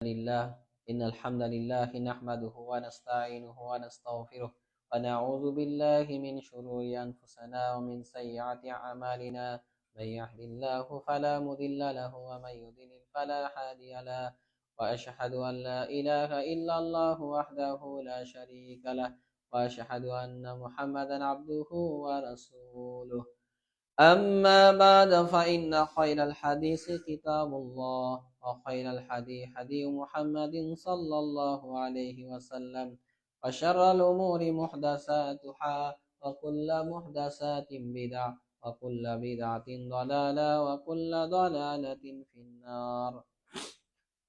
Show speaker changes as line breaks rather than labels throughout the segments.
لله إن الحمد لله نحمده ونستعينه ونستغفره ونعوذ بالله من شرور أنفسنا ومن سيئات أعمالنا من يهد الله فلا مضل له ومن يضلل فلا هادي له وأشهد أن لا إله إلا الله وحده لا شريك له وأشهد أن محمدا عبده ورسوله أما بعد فإن خير الحديث كتاب الله وخير الحديث حديث محمد صلى الله عليه وسلم وشر الأمور محدثاتها وكل محدثات بدعة وكل بدعة ضلالة وكل ضلالة في النار.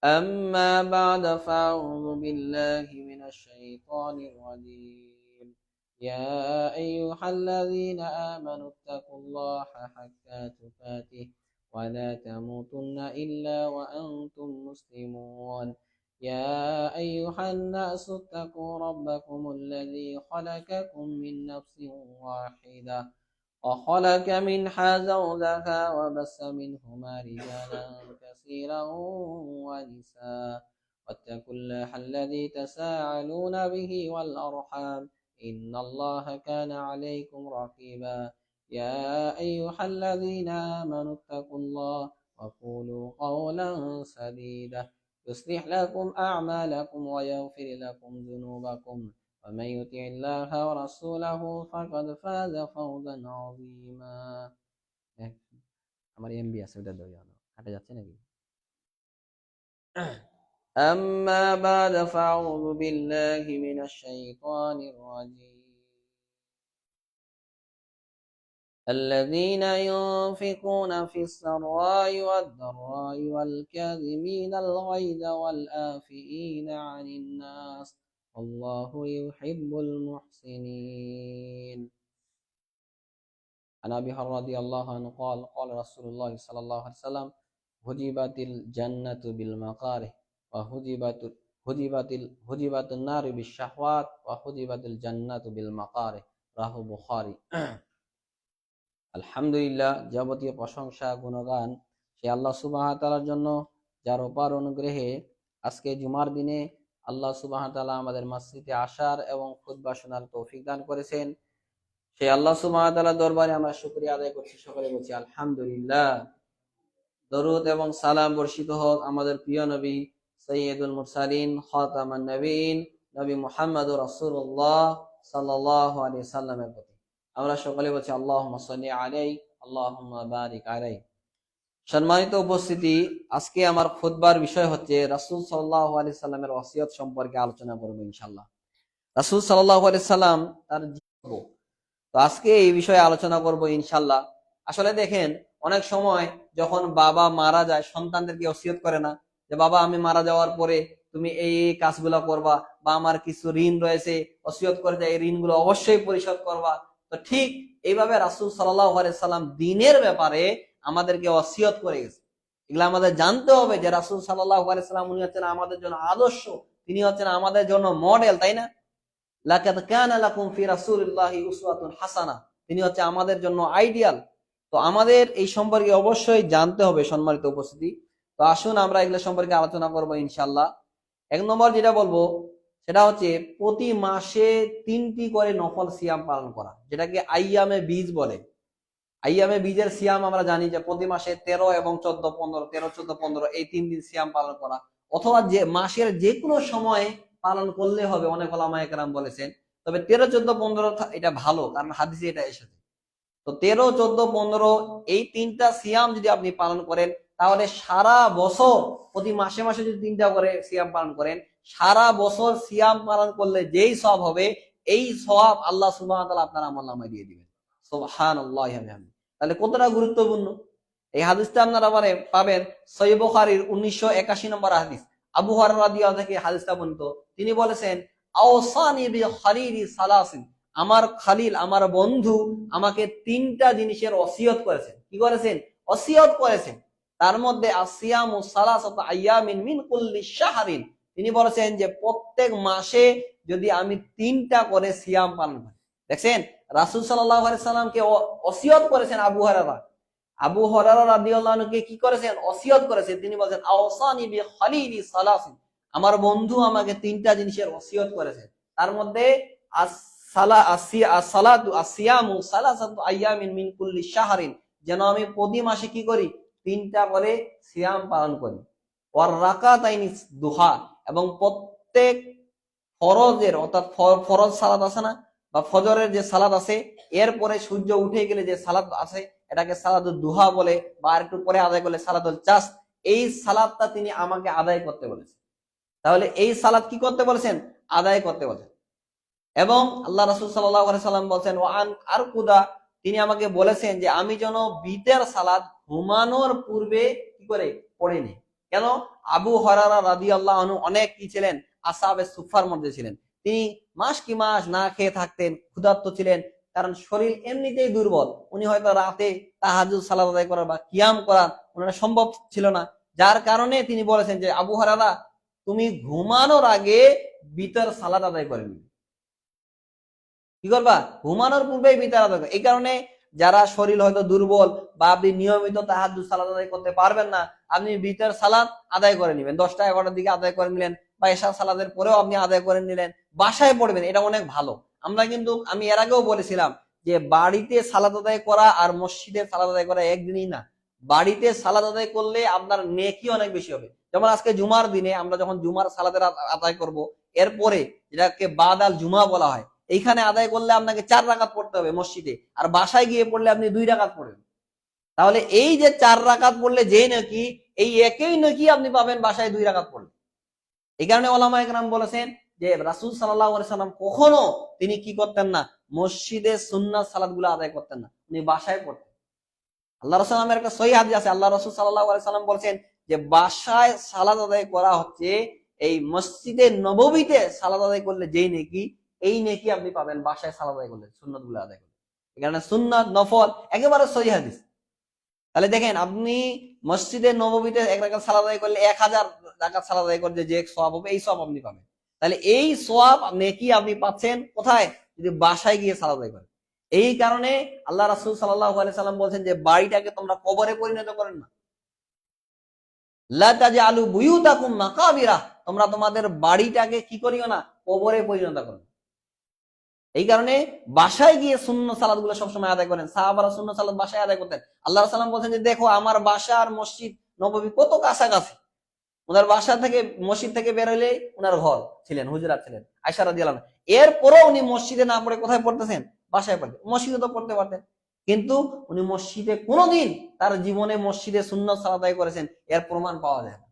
أما بعد فأعوذ بالله من الشيطان الرجيم. يا أيها الذين آمنوا اتقوا الله حق تقاته ولا تموتن إلا وأنتم مسلمون. يا أيها الناس اتقوا ربكم الذي خلقكم من نفس واحدة وخلق منها زوجها وبث منهما رجالا كثيرا ونساء واتقوا الله الذي تساءلون به والأرحام إن الله كان عليكم رقيبا. يا أيها الذين آمنوا اتقوا الله وقولوا قولا سديدا يصلح لكم أعمالكم ويغفر لكم ذنوبكم ومن يطع الله ورسوله فقد فاز فوزا عظيما. আমার এমবি আছে ওটা দাও জানো কাটা যাচ্ছে নাকি? أما بعد فأعوذ بالله من الشيطان الرجيم. الذين ينفقون في السراء والضراء والكاظمين الغيظ والعافين عن الناس والله يحب المحسنين. عن أبي هريرة رضي الله عنه قال قال رسول الله صلى الله عليه وسلم هجبت الجنة بالمكاره وهجبت النار بالشهوات وهجبت الجنة بالمكاره রাহ বুখারী। আলহামদুলিল্লাহ, যাবতীয় প্রশংসা গুণগান সে আল্লাহ সুবহানাহু ওয়া তাআলার জন্য, যার অপার অনুগ্রহে আজকে জুমার দিনে আল্লাহ সুবহানাহু ওয়া তাআলা আমাদের মসজিদে আসার এবং খুতবা শোনার তৌফিক দান করেছেন। সেই আল্লাহ সুবহানাহু ওয়া তাআলার দরবারে আমরা শুকরিয়া আদায় করছি, সকলে বলছি আলহামদুলিল্লাহ। দরুদ এবং সালাম বর্ষিত হোক আমাদের প্রিয় নবী সাইয়্যিদুল মুরসালিন খাতামান নবীন নবী মুহাম্মদুর রাসূলুল্লাহ সাল্লাল্লাহু আলাইহি সাল্লামের প্রতি। আমরা সকলে বলছি আল্লাহুম্মা সাল্লি আলাইহি আল্লাহুম্মা বারিক আলাইহি। সম্মানিত উপস্থিতি, আজকে আমার খুতবার বিষয় হচ্ছে রাসূল সাল্লাল্লাহু আলাইহি সাল্লামের ওসিয়ত সম্পর্কে আলোচনা করব ইনশাআল্লাহ। রাসূল সাল্লাল্লাহু আলাইহি সাল্লাম তার জীবন, তো আজকে এই বিষয়ে আলোচনা করব ইনশাআল্লাহ। আসলে দেখেন, অনেক সময় যখন বাবা মারা যায় সন্তানদেরকে ওসিয়ত করে না যে বাবা আমি মারা যাওয়ার পরে তুমি এই এই কাজগুলো করবা, বা আমার কিছু ঋণ রয়েছে ওসিয়ত করে যে এই ঋণগুলো অবশ্যই পরিশোধ করবা। তো ঠিক এইভাবে রাসূল সাল্লাল্লাহু আলাইহি সাল্লাম দ্বীনের ব্যাপারে আমাদেরকে ওসিয়ত করে গেছে। এগুলো আমাদের জানতে হবে যে রাসূল সাল্লাল্লাহু আলাইহি সাল্লাম উনি হচ্ছেন আমাদের জন্য আদর্শ, তিনি হচ্ছেন আমাদের জন্য মডেল, তাই না? লাকাদ কানা লাকুম ফি রাসূলিল্লাহি উসওয়াতুন হাসানা, তিনি হচ্ছে আমাদের জন্য আইডিয়াল। তো আমাদের এই সম্পর্কে অবশ্যই জানতে হবে সম্মানিত উপস্থিতি। তো আসুন আমরা এগুলো সম্পর্কে আলোচনা করব ইনশাআল্লাহ। এক নম্বর যেটা বলবো সেটা হচ্ছে প্রতি মাসে 3টি করে নফল সিয়াম পালন করা, যেটাকে আইয়ামে বীজ বলে। আইয়ামে বীজের সিয়াম আমরা জানি যে প্রতি মাসে 13 এবং 14 15 13 14 15 এই 3 দিন সিয়াম পালন করা, অথবা যে মাসের যে কোনো সময়ে পালন করলে হবে, অনেক ওলামায়ে কেরাম বলেছেন। তবে 13 14 15 এটা ভালো, কারণ হাদিসে এটা এসেছে। তো 13 14 15 এই 3টা সিয়াম যদি আপনি পালন করেন, তাহলে সারা বছর প্রতি মাসে মাসে যদি 3টা করে সিয়াম পালন করেন, সারা বছর সিয়াম পালন করলে যেই সওয়াব হবে, এই সওয়াব আল্লাহ সুবহানাহু ওয়া তাআলা আপনার আমলনামায় দিয়ে দিবেন। সুবহানাল্লাহি ওয়া বিহামদিহি। তাহলে কতটা গুরুত্বপূর্ণ এই হাদিসটা আপনারা পাবেন সহিহ বুখারীর 1981 নম্বর হাদিস। আবু হুরায়রা রাদিয়াল্লাহু থেকে হাদিসটা বর্ণিত। তিনি বলেছেন আওসানি বি খালিলি সালাসিন, আমার খালিল আমার বন্ধু আমাকে 3টা জিনিসের ওসিয়ত করেছেন। কি করেছেন? ওসিয়ত করেছেন। তার মধ্যে আসিয়ামু সালাসাতু আইয়ামিন মিন কুল্লি শাহরিন, তিনি বলেছেন যে প্রত্যেক মাসে যদি আমি 3টা করে সিয়াম পালন করি। দেখছেন, রাসূল সাল্লাল্লাহু আলাইহি সাল্লামকে ওসিয়ত করেছেন আবু হুরায়রা। আবু হুরায়রা রাদিয়াল্লাহু আনহুকে কি করেছেন, ওসিয়ত করেছেন। তিনি বলেন আওসানি বি খালিলি সালাসিন, আমার বন্ধু আমাকে তিনটা জিনিসের ওসিয়ত করেছেন। তার মধ্যে আসিয়ামু সালাসাতু আইয়ামিন মিন কুল্লি শাহরিন, যেন আমি প্রতি মাসে কি করি, তিনটা করে সিয়াম পালন করি। ওয়ার রাকাতাইনি দুহা, এবং প্রত্যেক ফরজের অর্থাৎ ফরজ সালাত আছে না, বা ফজরের যে সালাত আছে, এরপরে সূর্য উঠে গেলে যে সালাত আছে, এটাকে সালাতুল দুহা বলে, বা আর একটু পরে আদায় করলে সালাতুল চাস, এই সালাতটা তিনি আমাকে আদায় করতে বলেছেন। তাহলে এই সালাত কি করতে বলেছেন, আদায় করতে বলেছেন। এবং আল্লাহ রাসূল সাল্লাল্লাহু আলাইহি সাল্লাম বলেন ওয়ান আর কুদা, তিনি আমাকে বলেছেন যে আমি যেন বিতের সালাত ঘুমানোর পূর্বে কি করে পড়ে নিই। কেন? আবু হুরায়রা রাদিয়াল্লাহু আনহু অনেক কি ছিলেন, আসহাবে সুফার মধ্যে ছিলেন। তিনি মাস কি মাস না খেয়ে থাকতেন, ক্ষুধার্ত ছিলেন, কারণ শরীর এমনিতেই দুর্বল। উনি হয়তো রাতে তাহাজ্জুদ সালাত আদায় করা বা কিয়াম করা ওনার সম্ভব ছিল না। যার কারণে তিনি বলেছেন যে আবু হুরায়রা, তুমি ঘুমানোর আগে বিতর সালাত আদায় করে নিবে। কি করবা, ঘুমানোর পূর্বেই বিতার আদায় করবে। এই কারণে যারা শরীর হয়তো দুর্বল, বা আপনি নিয়মিত তাহাজ্জুদ সালাত আদায় করতে পারবেন না, আপনি বিতর সালাত আদায় করে নেবেন, 10টা 11টার দিকে আদায় করে নিলেন, বা এশা সালাতের পরেও আপনি আদায় করে নিলেন, বাসায় পড়বেন, এটা অনেক ভালো। আমরা কিন্তু আমি এর আগেও বলেছিলাম যে বাড়িতে সালাত আদায় করা আর মসজিদে সালাত আদায় করা একদিনই না। বাড়িতে সালাত আদায় করলে আপনার নেকি অনেক বেশি হবে। যেমন আজকে জুমার দিনে আমরা যখন জুমার সালাতের আদায় করব, এরপরে যেটাকে বাদাল জুমা বলা হয়, এইখানে আদায় করলে আপনাকে 4 রাকাত পড়তে হবে মসজিদে, আর বাসায় গিয়ে পড়লে আপনি 2 রাকাত পড়বেন। তাহলে এই যে 4 রাকাত পড়লে যে নাকি, এই একই নাকি আপনি পাবেন বাসায় 2 রাকাত পড়লে। এই কারণে ওলামায়ে কেরাম বলেছেন যে রাসূল সাল্লাল্লাহু আলাইহি সাল্লাম কখনো তিনি কি করতেন না, মসজিদে সুন্নাত সালাতগুলো আদায় করতেন না, উনি বাসায় পড়তেন। আল্লাহ রাসূল সাল্লাল্লাহু একটা সহিহ হাদিস আছে, আল্লাহ রাসূল সাল্লাল্লাহু আলাইহি সাল্লাম বলেছেন যে বাসায় সালাত আদায় করা হচ্ছে এই মসজিদে নববীতে সালাত আদায় করলে যেই নেকি, এই নেকি আপনি পাবেন বাসায় সালাত আদায় করলে, সুন্নাতগুলো আদায় করলে। এখানে সুন্নাত নফল একেবারে সহিহ হাদিস। তাহলে দেখেন, আপনি মসজিদে নববীতে 1 রাকাত সালাত আদায় করলে 1000 রাকাত সালাত আদায় করলে যে সওয়াব হবে, এই সওয়াব আপনি পাবেন। তাহলে এই সওয়াব নেকি আপনি পাচ্ছেন কোথায়, যদি বাসায় গিয়ে সালাত আদায় করেন। এই কারণে আল্লাহ রাসূল সাল্লাল্লাহু আলাইহি সাল্লাম বলেছেন যে বাড়িটাকে তোমরা কবরে পরিণত করেন না। লা তাজআলু বুয়ুতাকুম মাকাবিরা, তোমরা তোমাদের বাড়িটাকে কি করিও না, কবরে পরিণত করো। এই কারণে বাসায় গিয়ে সুন্নত সালাতগুলো সবসময় আদায় করেন। সাহাবারা সুন্নত সালাত বাসায় আদায় করতেন। আল্লাহ রাসূল সাল্লাল্লাহু আলাইহি ওয়াসাল্লাম বলেন যে দেখো আমার বাসা আর মসজিদ নববী কত কাছাকাছি। ওনার বাসা থেকে মসজিদ থেকে বের হলে ওনার ঘর ছিলেন, হুজরাত ছিলেন আয়েশা রাদিয়াল্লাহু আনহা। এরপরও উনি মসজিদে না পড়ে কোথায় পড়তেছেন, বাসায় পড়তেন। মসজিদে তো পড়তে পারতেন, কিন্তু উনি মসজিদে কোনোদিন তার জীবনে মসজিদে সুন্নত সালাত আদায় করেছেন এর প্রমাণ পাওয়া যায় না।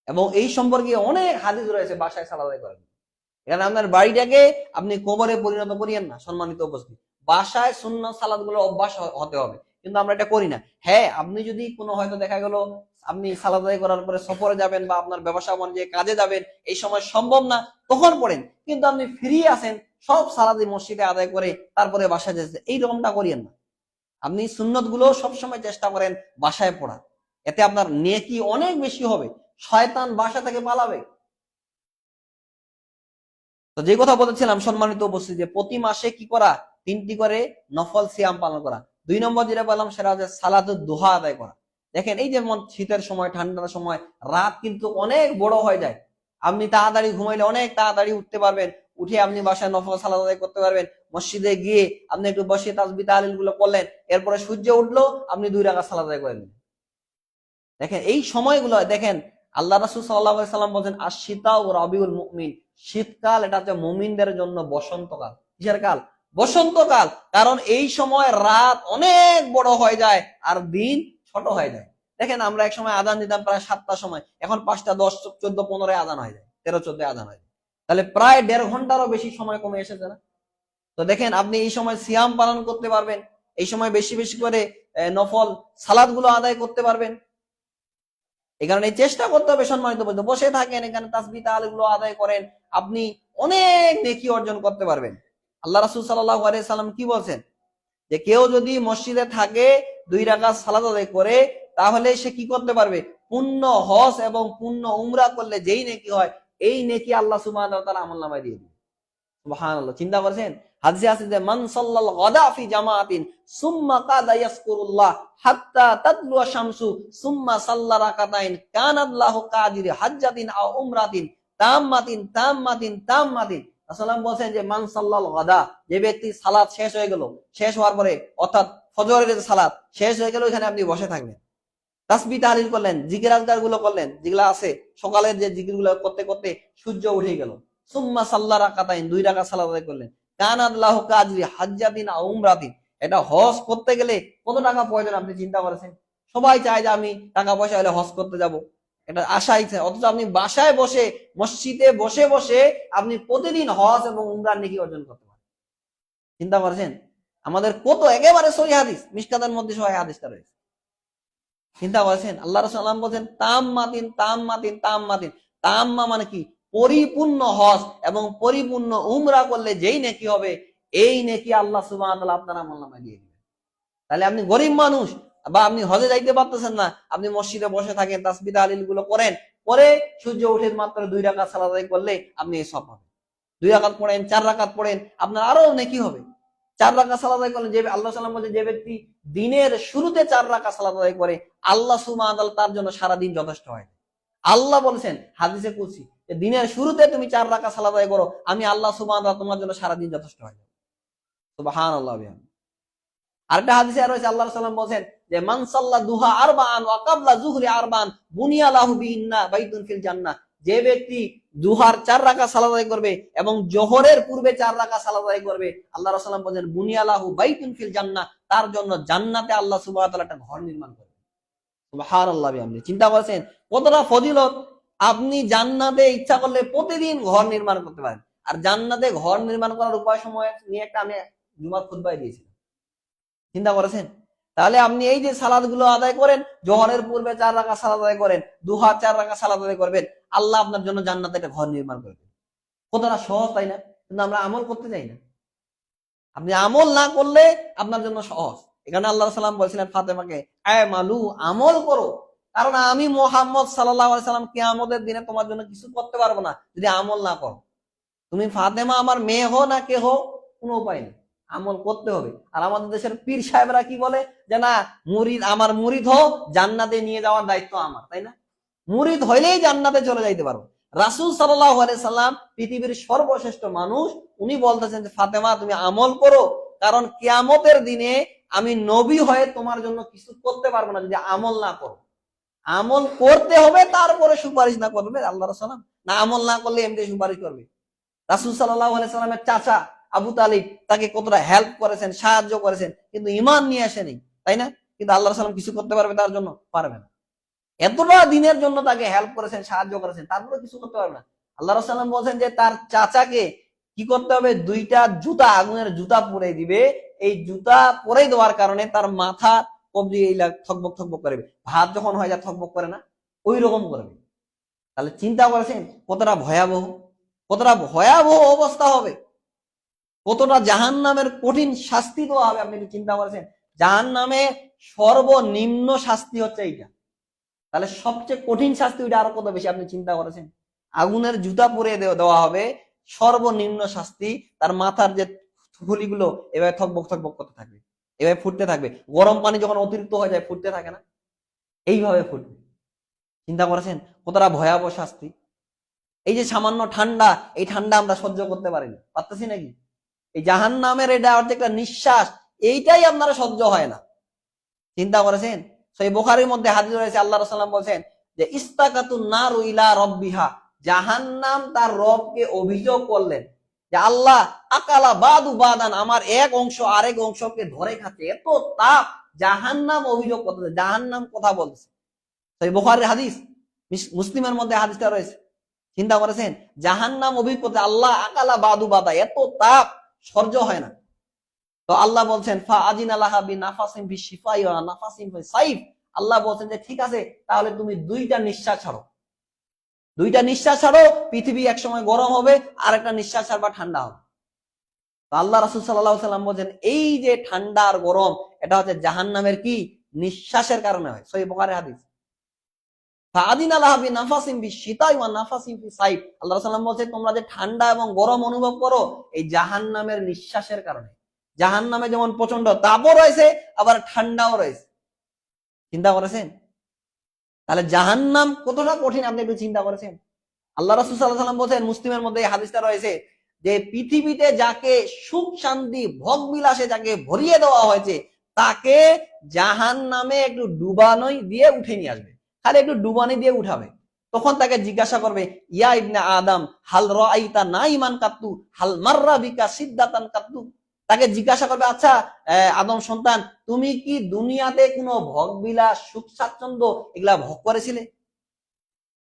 এবং এই সম্পর্কে অনেক হাদিস রয়েছে বাসায় সালাত আদায় করেন। এখানে আপনার বাড়িটাকে আপনি কবরে পরিণত করিয়েন না। সম্মানিত উপস্থিতি, বাসায় সুন্নত সালাত গুলো অভ্যাস হতে হবে, কিন্তু আমরা এটা করি না। হ্যাঁ, আপনি যদি কোনো হয়তো দেখা গেল আপনি সালাত আদায় করার পরে সফরে যাবেন বা আপনার ব্যবসা বাণিজ্যে কাজে যাবেন, এই সময় সম্ভব না, তখন পড়েন। কিন্তু আপনি ফ্রি আছেন, সব সালাদি মসজিদে আদায় করে তারপরে বাসায় যেতে, এইরকমটা করিয়েন না। আপনি সুন্নত গুলো সবসময় চেষ্টা করেন বাসায় পড়া, এতে আপনার নেকি অনেক বেশি হবে, শয়তান বাসা থেকে পালাবে। তো যে কথা বলেছিলাম সম্মানিত উপস্থিতি, যে প্রতি মাসে কি করা, 3টি করে নফল সিয়াম পালন করা। 2 নম্বর যেটা বললাম সেটা হচ্ছে সালাতুদ দুহা আদায় করা। দেখেন, এই যেমন শীতের সময়, ঠান্ডার সময় রাত কিন্তু অনেক বড় হয়ে যায়। আপনি তাড়াতাড়ি ঘুমাইলে অনেক তাড়াতাড়ি উঠতে পারবেন, উঠে আপনি বাসায় নফল সালাত আদায় করতে পারবেন। মসজিদে গিয়ে আপনি একটু বসে তাসবিহ তাহলিল গুলো করলেন, এরপরে সূর্য উঠলো, আপনি 2 রাকাত সালাত আদায় করে নিলেন। দেখেন এই সময়গুলো দেখেন, আল্লাহ রাসূল সাল্লাল্লাহু আলাইহি সাল্লাম বলেন আশ-শিতা ও রাবিউল মুমিন, শীতকাল এটা হচ্ছে মুমিনদের জন্য বসন্তকাল। কিসের কাল? বসন্তকাল। কারণ এই সময় রাত অনেক বড় হয়ে যায় আর দিন ছোট হয়ে যায়। দেখেন, আমরা এক সময় আযান দিতাম প্রায় 7টার সময়, এখন 5টা 10 14 15 আযান হয়ে যায়, 13 14 আযান হয়ে যায়। তাহলে প্রায় 1.5 ঘন্টারও বেশি সময় কমে এসেছে না? তো দেখেন, আপনি এই সময় সিয়াম পালন করতে পারবেন, এই সময় বেশি বেশি করে নফল সালাত গুলো আদায় করতে পারবেন। এই কারণে চেষ্টা করতে হবে সম্মানিত বন্ধু, বসে থাকেন এখানে তাসবিহ তাহলিল গুলো আদায় করেন, আপনি অনেক নেকি অর্জন করতে পারবেন। আল্লাহ রাসূল সাল্লাল্লাহু আলাইহি সাল্লাম কি বলছেন, যে কেউ যদি মসজিদে থাকে 2 রাকাত সালাত আদায় করে, তাহলে সে কি করতে পারবে, পূর্ণ হজ এবং পূর্ণ উমরা করলে যেই নেকি হয়, এই নেকি আল্লাহ সুবহানাহু ওয়া তাআলা আমলনামায় দিয়ে দিবেন। সুবহানাল্লাহ, চিন্তা করেছেন? হাদিসে আছে যে মান সাল্লাল গাদা ফি জামাআতিন সুম্মা কাদা ইয়াসকুরুল্লাহ হাত্তা তাতলু শামসু সুম্মা সাল্লা রাকাতাইন কানাত লাহু কাদির হাজ্জাতিন আও উমরাতিন তাম্মাতিন তাম্মাতিন তাম্মাতিন। রাসূলুল্লাহ বলেন যে মান সাল্লাল গাদা, যে ব্যক্তি সালাত শেষ হয়ে গেল, শেষ হওয়ার পরে অর্থাৎ ফজরের যে সালাত শেষ হয়ে গেল, এখানে আপনি বসে থাকবেন, তাসবিহ তাহলিল করলেন, জিকির আজকার গুলো করলেন, যেগুলো আছে সকালের যে জিকির গুলো করতে করতে সূর্য উঠে গেল, সুম্মা সাল্লা রাকাতাইন, 2 রাকাত সালাত আদায় করলেন, কানাত লাহু কাজরি হাজ্জাতিন আও উমরাতিন। এটা হজ করতে গেলে কত টাকা প্রয়োজন আপনি চিন্তা করেছেন? সবাই চায় যে আমি টাকা পয়সা হলে হজ করতে যাব, এটা আশা ইচ্ছা, অথচ আপনি বাসায় বসে মসজিদে বসে বসে আপনি প্রতিদিন হজ এবং উমরার নেকি অর্জন করতে পারেন। চিন্তা করেছেন? আমাদের কত একেবারে সহিহ হাদিস, মিশকাতের মধ্যে সহিহ হাদিসটা রয়েছে। চিন্তা করেছেন? আল্লাহ রাসূল বলেন তাম্মাতিন তাম্মাতিন তাম্মাতিন। তাম্মা মানে কি? পরিপূর্ণ হজ এবং পরিপূর্ণ উমরা করলে যেই নেকি হবে, এই নেকি আল্লাহ সুবহানাহু ওয়া তাআলা আপনার আমলনামায় দিয়ে দিবেন। তাহলে আপনি গরিব মানুষ বা আপনি হজে যাইতে পারতেছেন না, আপনি মসজিদে বসে থাকেন, তাসবিহ তাহলিল গুলো করেন, পরে সূর্য ওঠে মাত্র 2 রাকাত সালাত আদায় করলে আপনি এই সওয়াব পাবেন। 2 রাকাত পড়েন, 4 রাকাত পড়েন, আপনার আরো নেকি হবে। 4 রাকাত সালাত আদায় করলেন, যে আল্লাহ সাল্লাল্লাহু আলাইহি ওয়াসাল্লাম বলেন যে ব্যক্তি দিনের শুরুতে 4 রাকাত সালাত আদায় করে, আল্লাহ সুবহানাহু ওয়া তাআলা তার জন্য সারা দিন যথেষ্ট হয়। আল্লাহ বলেছেন হাদিসে কুদসি যে দিনের শুরুতে তুমি 4 রাকাত সালাত আদায় করো, আমি আল্লাহ সুবহানাহু ওয়া তাআলা তোমার জন্য সারা দিন যথেষ্ট হয়। সুবহানাল্লাহ। আরেকটা হাদিসে আর রয়েছে, আল্লাহ রাসূল সাল্লাল্লাহু আলাইহি ওয়াসাল্লাম বলেন যে মান সাল্লা দুহা আরবাআন ওয়া ক্বাবলা যুহরি আরবাআন বুনিয়া লাহু বিহিন্না বাইতুন ফিল জান্নাহ। যে ব্যক্তি দুহার 4 রাকাত সালাত আদায় করবে এবং জোহরের পূর্বে 4 রাকাত সালাত আদায় করবে, আল্লাহ রাসূল সাল্লাল্লাহু আলাইহি ওয়াসাল্লাম বলেন বুনিয়া লাহু বাইতুন ফিল জান্নাহ, তার জন্য জান্নাতে আল্লাহ সুবহানাহু ওয়া তাআলা একটা ঘর নির্মাণ করবেন। সুবহানাল্লাহ। আপনি চিন্তা করেছেন কতটা ফজিলত? আপনি জান্নাতে ইচ্ছা করলে প্রতিদিন ঘর নির্মাণ করতে পারেন। আর জান্নাতে ঘর নির্মাণ করার উপায় সময় নিয়ে একটা আমি জুমার খুতবায় দিয়েছিলাম। চিন্তা করেছেন? তাহলে আপনি এই যে সালাত গুলো আদায় করেন, জোহরের পূর্বে 4 রাকাত সালাত আদায় করেন, দুহা 4 রাকাত সালাত আদায় করবেন, আল্লাহ আপনার জন্য জান্নাতে একটা ঘর নির্মাণ করবেন। কতটা সহজ, তাই না? কিন্তু আমরা আমল করতে চাই না। আপনি আমল না করলে আপনার জন্য সহজ। এখানে আল্লাহ সাল্লাম বলছিলেন ফাতেমাকে, আমালু, আমল করো, কারণ আমি মুহাম্মদ সাল্লাল্লাহু আলাইহি সাল্লাম কিয়ামতের দিনে তোমার জন্য কিছু করতে পারবো না যদি আমল না করো। তুমি ফাতেমা আমার মেয়ে হো না কে হো, কোনো উপায় নেই, আমল করতে হবে। আর আমাদের দেশের পীর সাহেবরা কি বলে যে না, মুরিদ, আমার মুরিদ হো, জান্নাতে নিয়ে যাওয়ার দায়িত্ব আমার, তাই না? মুরিদ হইলেই জান্নাতে চলে যাইতে পারবো। রাসূল সাল্লাল্লাহু আলাইহি সাল্লাম পৃথিবীর সর্বশ্রেষ্ঠ মানুষ, উনি বলতেছেন যে ফাতেমা তুমি আমল করো, কারণ কিয়ামতের দিনে আমি নবী হয়ে তোমার জন্য কিছু করতে পারবো না যদি আমল না করো। আমল করতে হবে, তারপরে সুপারিশ না করবে আল্লাহ রাসূল, না আমল না করলে এমনি সুপারিশ করবে। রাসূল সাল্লাল্লাহু আলাইহি সাল্লামের চাচা আবু তালিব তাকে কতটা হেল্প করেছেন, সাহায্য করেছেন, কিন্তু ঈমান নিয়ে আসেনি, তাই না? কিন্তু আল্লাহ রাসূল কিছু করতে পারবে তার জন্য? পারবে না। এতটা দিনের জন্য তাকে হেল্প করেছেন, সাহায্য করেছেন, তারপরে কিছু করতে পারবে না। আল্লাহ রাসূল বলছেন যে তার চাচাকে কি করতে হবে? 2টা জুতা, আগুনের জুতা পরে দিবে। এই জুতা পরে দেওয়ার কারণে তার মাথা কবজি এইলা থকবক থকবক করবে, ভাত যখন হয় যা থকবক করে না, ওই রকম করবে। তাহলে চিন্তা করেছেন কতটা ভয়াবহ, কতটা ভয়াবহ অবস্থা হবে, কতটা জাহান্নামের কঠিন শাস্তি দেওয়া হবে। আপনি চিন্তা করেছেন? জাহান্নামে সর্বনিম্ন শাস্তি হচ্ছে এইটা, তাহলে সবচেয়ে কঠিন শাস্তি ওইটা আরো কত বেশি আপনি চিন্তা করেছেন? আগুনের জুতা পরে দেওয়া হবে, সর্বনিম্ন শাস্তি। তার মাথার যে থুলিগুলো এভাবে থকবক থকবক করতে থাকবে, এভাবে ফুটতে থাকবে। গরম পানি যখন অতিরিক্ত হয়ে যায় ফুটতে থাকে না, এইভাবে ফুটবে। চিন্তা করেছেন কতটা ভয়াবহ শাস্তি? এই যে সামান্য ঠান্ডা, এই ঠান্ডা আমরা সহ্য করতে পারিনি, পারতেছি নাকি? এই জাহান্নামের এটা একটা নিঃশ্বাস, এইটাই আপনারা সহ্য হয় না। চিন্তা করেছেন? সেই বুখারীর মধ্যে হাদিস রয়েছে, আল্লাহ রাসূল বলেছেন যে ইস্তাকাতুন নারু ইলা রাব্বিহা, জাহান্নাম তার রবকে অভিযোগ করলেন যে আল্লাহ আকালা বাদু বাদান, আমার এক অংশ আরেক অংশকে ধরে খাচ্ছে, এত তাপ। জাহান্নাম অভিযোগ করতেছে, জাহান্নাম কথা বলতেছে। সেই বুখারীর হাদিস, মুসলিমের মধ্যে হাদিসটা রয়েছে। চিন্তা করেছেন? জাহান্নাম অভিযোগ করতে, আল্লাহ আকালা বাদু বাদা, এত তাপ সহ্য হয় না। তো আল্লাহ বলছেন ফা আজিনা লাহা বিনাফাসিন বিশিফাই ওয়া নাফাসিন বিসাইফ, আল্লাহ বলছেন যে ঠিক আছে, তাহলে তুমি 2টা নিঃশ্বাস ছাড়ো, 2টা নিঃশ্বাস ছাড়ো। পৃথিবী একসময় গরম হবে, আর একটা নিঃশ্বাস ছাড়বা ঠান্ডা হবে। তো আল্লাহ রাসূল সাল্লাল্লাহু আলাইহি সাল্লাম বলেন এই যে ঠান্ডা আর গরম, এটা হচ্ছে জাহান্নামের কি নিঃশ্বাসের কারণে হয়। সহিহ বুখারীর হাদিস।
ফাআদিনা লাহা বিনাফাসিন বিশিতাই ওয়া নাফাসিন ফিসাইফ। আল্লাহ রাসূল বলছে তোমরা যে ঠান্ডা এবং গরম অনুভব করো এই জাহান্নামের নিঃশ্বাসের কারণে। জাহান্নামে যেমন প্রচন্ড তাপও রয়েছে আবার ঠান্ডাও রয়েছে। চিন্তা করেছেন? তাহলে জাহান্নাম কতটা কঠিন আপনি একটু চিন্তা করেছেন? আল্লাহ রাসূল সাল্লাল্লাহু আলাইহি ওয়াসাল্লাম বলেছেন, মুসলিমের মধ্যে এই হাদিসটা রয়েছে, যে পৃথিবীতে যাকে সুখ শান্তি ভোগ বিলাসে যাকে ভরিয়ে দেওয়া হয়েছে তাকে জাহান্নামে একটু ডুবানি দিয়ে উঠে নিয়ে আসবে, খালি একটু ডুবানি দিয়ে উঠাবে। তখন তাকে জিজ্ঞাসা করবে, ইয়া ইবনে আদম হাল রাআইতা নাইমান কাত্তু হাল মাররা বিকা সিদ্দাতান কাত্তু। তাকে জিজ্ঞাসা করবে, আচ্ছা আদম সন্তান, তুমি কি দুনিয়াতে কোনো ভোগ বিলাস সুখ স্বাচ্ছন্দ্য এগুলা ভোগ করেছিলে,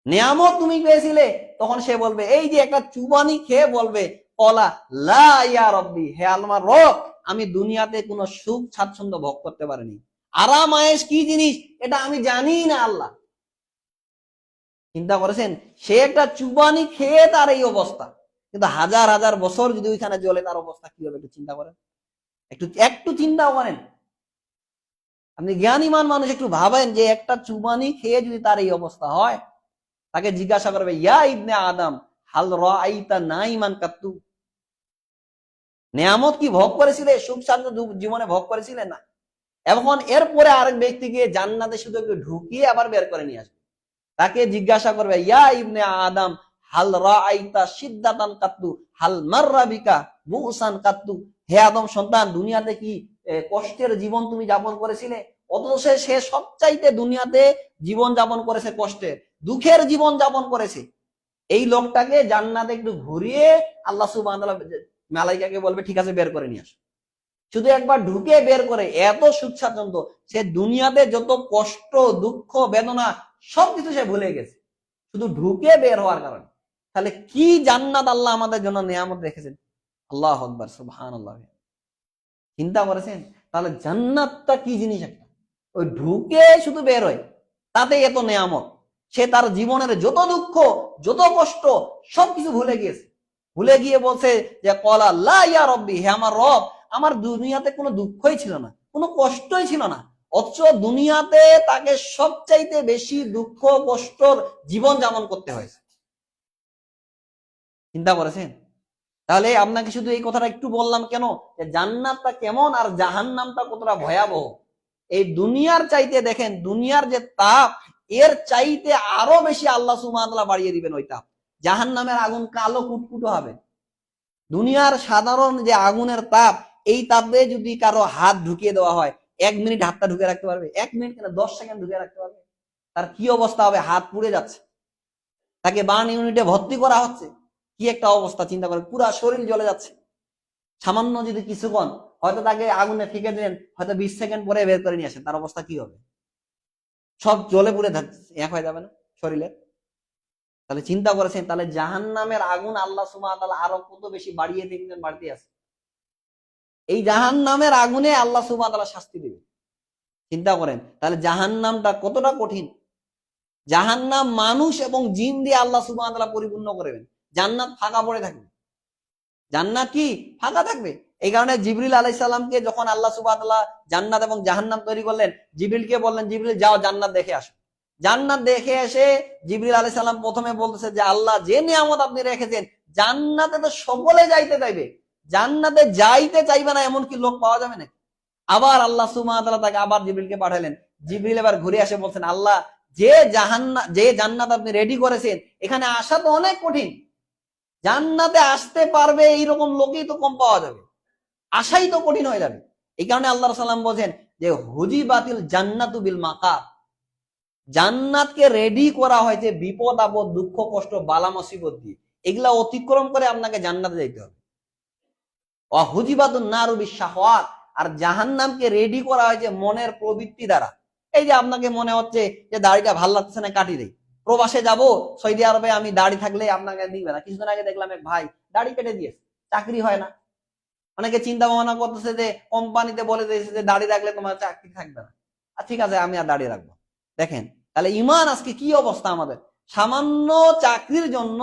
নিয়ামত তুমি পেয়েছিলে? তখন সে বলবে, এই যে একটা চুবানি খেয়ে বলবে, কলা লা ইয়া রব্বি, হে আল্লাহর রব, আমি দুনিয়াতে কোনো সুখ স্বাচ্ছন্দ্য ভোগ করতে পারিনি, আরাম আয়েশ কি জিনিস এটা আমি জানি না আল্লাহ। চিন্তা করেছেন? সে একটা চুবানি খেয়ে তার এই অবস্থা, কিন্তু হাজার হাজার বছর যদি ওইখানে জ্বলে তার অবস্থা কি হবে একটু চিন্তা করেন, একটু চিন্তা করেন। আপনি জ্ঞানীমান মানুষ, একটু ভাবেন যে একটা চুবানি খেয়ে যদি তার এই অবস্থা হয়, তাকে জিজ্ঞাসা করবে, ইয়া ইবনে আদম হাল রাআইতা নাইমান কাত্তু, নিয়ামত কি ভোগ করেছিলে, সুখ শান্তি জীবনে ভোগ করেছিলে না? এখন এরপরে আরেক ব্যক্তিকে জান্নাতে শুধু একটু ঢুকিয়ে আবার বের করে নিয়ে আসবে, তাকে জিজ্ঞাসা করবে, ইয়া ইবনে আদম হাল রাআইতা সিদ্দাতান কাত্তু হাল মাররা বিকা বুসান কাত্তু, হে আদম সন্তান, দুনিয়াতে কি কষ্টের জীবন তুমি যাপন করেছিলে? অথচ সে সবচাইতে দুনিয়াতে জীবন যাপন করেছে কষ্টের, দুঃখের জীবন যাপন করেছে। এই লোকটাকে জান্নাতে একটু ঘুরিয়ে আল্লাহ সুবহানাহু ওয়া তাআলা মালাইকাকে বলবে, ঠিক আছে বের করে নিয়ে আসো। শুধু একবার ঢুকে বের করে এত সুখ স্বাচ্ছন্দ্য, সে দুনিয়াতে যত কষ্ট দুঃখ বেদনা সবকিছু সে ভুলে গেছে শুধু ঢুকে বের হওয়ার কারণে। তাহলে কি জান্নাত আল্লাহ আমাদের জন্য নিয়ামত রেখেছেন! আল্লাহু আকবার, সুবহানাল্লাহ। চিন্তা করেছেন? তাহলে জান্নাতটা কি জিনিস একটা, ওই ঢুকে শুধু বের হয় তাতে এত নিয়ামত। সে তার জীবনের যত দুঃখ যত কষ্ট সবকিছু ভুলে গিয়েছে, ভুলে গিয়ে বলছে যে কলা লা ইয়া রব্বি, হে আমার রব, আমার দুনিয়াতে কোনো দুঃখই ছিল না, কোনো কষ্টই ছিল না। অথচ দুনিয়াতে তাকে সবচাইতে বেশি দুঃখ কষ্টর জীবন যাপন করতে হয়েছে। চিন্তা করেছেন? তাহলে আপনাকে শুধু এই কথাটা একটু বললাম কেন, যে জান্নাতটা কেমন আর জাহান্নামটা কতটা ভয়াবহ। এই দুনিয়ার চাইতে দেখেন, দুনিয়ার যে তাপ এর চাইতে আরো বেশি আল্লাহ সুবহানাহু ওয়া তাআলা বাড়িয়ে দিবেন ওই তাপ। জাহান্নামের আগুন কালো কুটকুটো হবে। দুনিয়ার সাধারণ যে আগুনের তাপ, এই তাপে যদি কারো হাত ঢুকিয়ে দেওয়া হয়, 1 মিনিট হাতটা ঢুকে রাখতে পারবে? 1 মিনিট কেন, 10 সেকেন্ড ঢুকে রাখতে পারবে? তার কি অবস্থা হবে? হাত পুড়ে যাচ্ছে, তাকে বার্ন ইউনিটে ভর্তি করা হচ্ছে, কি একটা অবস্থা চিন্তা করে, পুরা শরীর জ্বলে যাচ্ছে। সামান্য যদি কিছুক্ষণ হয়তো তাকে আগুনে ফেঁকে দিলেন, হয়তো 20 সেকেন্ড পরে বের করে নিয়ে আসেন, তার অবস্থা কি হবে? সব জ্বলে পুড়ে এক হয়ে যাবে না শরীরে? তাহলে চিন্তা করেছেন, তাহলে জাহান্নামের আগুন আল্লাহ সুবহানাহু ওয়া তাআলা আরো কত বেশি বাড়িয়ে দিবেন, বাড়তে আছে। এই জাহান্নামের আগুনে আল্লাহ সুবহানাহু ওয়া তাআলা শাস্তি দিবেন। চিন্তা করেন তাহলে জাহান্নামটা কতটা কঠিন। জাহান্নাম মানুষ এবং জিন দিয়ে আল্লাহ সুবহানাহু ওয়া তাআলা পরিপূর্ণ করবেন, জান্নাত ফাঁকা পড়ে থাকবে। জান্নাত কি ফাঁকা থাকবে? এই কারণে জিবরিল আলাইহিস সালামকে যখন আল্লাহ সুবহানাহু ওয়া তাআলা জান্নাত এবং জাহান্নাম তৈরি করলেন, জিবরিলকে বললেন, জিবরিল যাও জান্নাত দেখে আসো। জান্নাত দেখে এসে জিবরিল আলাইহিস সালাম প্রথমে বলতেছে যে আল্লাহ যে নিয়ামত আপনি রেখেছেন, জান্নাতে তো সকলে যাইতে চাইবে, জান্নাতে যাইতে চাইবে না এমন কি লোক পাওয়া যাবে নাকি? আবার আল্লাহ সুবহানাহু ওয়া তাআলা তাকে আবার জিবরিলকে পাঠালেন। জিবরিল এবার ঘুরে আসে বলছেন, আল্লাহ যে জান্নাত আপনি রেডি করেছেন, এখানে আসা তো অনেক কঠিন, জান্নাতে আসতে পারবে এইরকম লোকই তো কম পাওয়া যাবে, আশাই তো কঠিন হয়ে যাবে। এই কারণে আল্লাহ সাল্লাম বলেন যে হুজিবাতিল জান্নাতু বিল মাকার, জান্নাতকে রেডি করা হয়েছে বিপদ আপদ দুঃখ কষ্ট বালা মুসিবত দিয়ে, এগুলা অতিক্রম করে আপনাকে জান্নাতে যেতে হবে। হুজিবাতুন নারু বিশ-শাহওয়াত, আর জাহান্নামকে রেডি করা হয়েছে মনের প্রবৃত্তি দ্বারা। এই যে আপনাকে মনে হচ্ছে যে দাড়িটা ভালো লাগছে না, কাটি দেই, প্রবাসে যাব সৌদি আরবে, আমি দাড়ি থাকলে আপনাকে দিবে না। কিছুদিন আগে দেখলাম এক ভাই দাড়ি কেটে দিয়েছে, চাকরি হয় না। অনেকে চিন্তা ভাবনা করতেছে যে কোম্পানিতে বলে দিয়েছে যে দাড়ি রাখলে তোমার চাকরি থাকবে না, আর ঠিক আছে আমি আর দাড়ি রাখবো। দেখেন তাহলে ইমান আজকে কি অবস্থা আমাদের, সামান্য চাকরির জন্য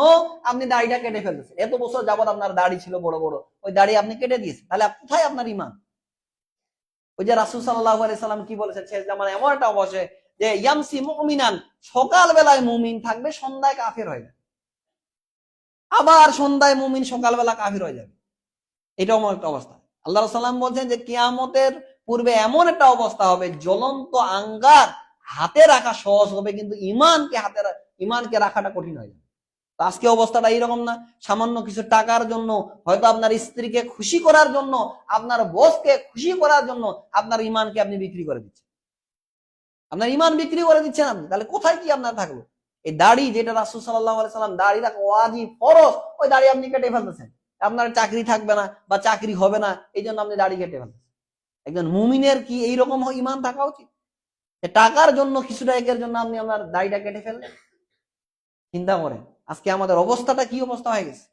আপনি দাড়িটা কেটে ফেলতেছেন। এত বছর যাবত আপনার দাড়ি ছিল বড় বড়, ওই দাড়ি আপনি কেটে দিয়েছেন, তাহলে কোথায় আপনার ইমান? ওই যে রাসূল সাল্লাল্লাহু আলাইহি সাল্লাম কি বলেছেন, শেষ জামানায় এমন একটা অবশ্যই যে ইয়ামসি মুমিনান, সকাল বেলায় মুমিন থাকবে, সন্ধ্যায় কাফের হয়ে যাবে, আবার সন্ধ্যায় মুমিন সকালবেলা কাফের হয়ে যাবে। এটাও এমন একটা অবস্থা। আল্লাহ রাসূল সাল্লাল্লাহু আলাইহি ওয়াসাল্লাম বলছেন যে কিয়ামতের পূর্বে এমন একটা অবস্থা হবে, জ্বলন্ত আঙ্গার হাতে রাখা সহজ হবে, কিন্তু ইমানকে রাখাটা কঠিন হয়ে যাবে। তো আজকে অবস্থাটা এইরকম না? সামান্য কিছু টাকার জন্য, হয়তো আপনার স্ত্রীকে খুশি করার জন্য, আপনার বসকে খুশি করার জন্য আপনার ইমানকে আপনি বিক্রি করে দিচ্ছেন, আপনার ইমান বিক্রি করে দিচ্ছেন আপনি। তাহলে কোথায় কি আপনার থাকলো? এই দাড়ি, যেটা রাসূল সাল্লাল্লাহু আলাইহি সাল্লাম দাড়ি রাখা ওয়াজিব ফরজ, ওই দাড়ি আপনি কেটে ফেলতেছেন। আপনার চাকরি থাকবে না বা চাকরি হবে না, এই জন্য আপনি দাড়ি কেটে ফেলতেছেন। একজন মুমিনের কি এইরকম ইমান থাকা উচিত? টাকার জন্য, কিছুটা একের জন্য আপনি আপনার দাড়িটা কেটে ফেললেন? চিন্তা করেন আজকে আমাদের অবস্থাটা কি অবস্থা হয়ে গেছে।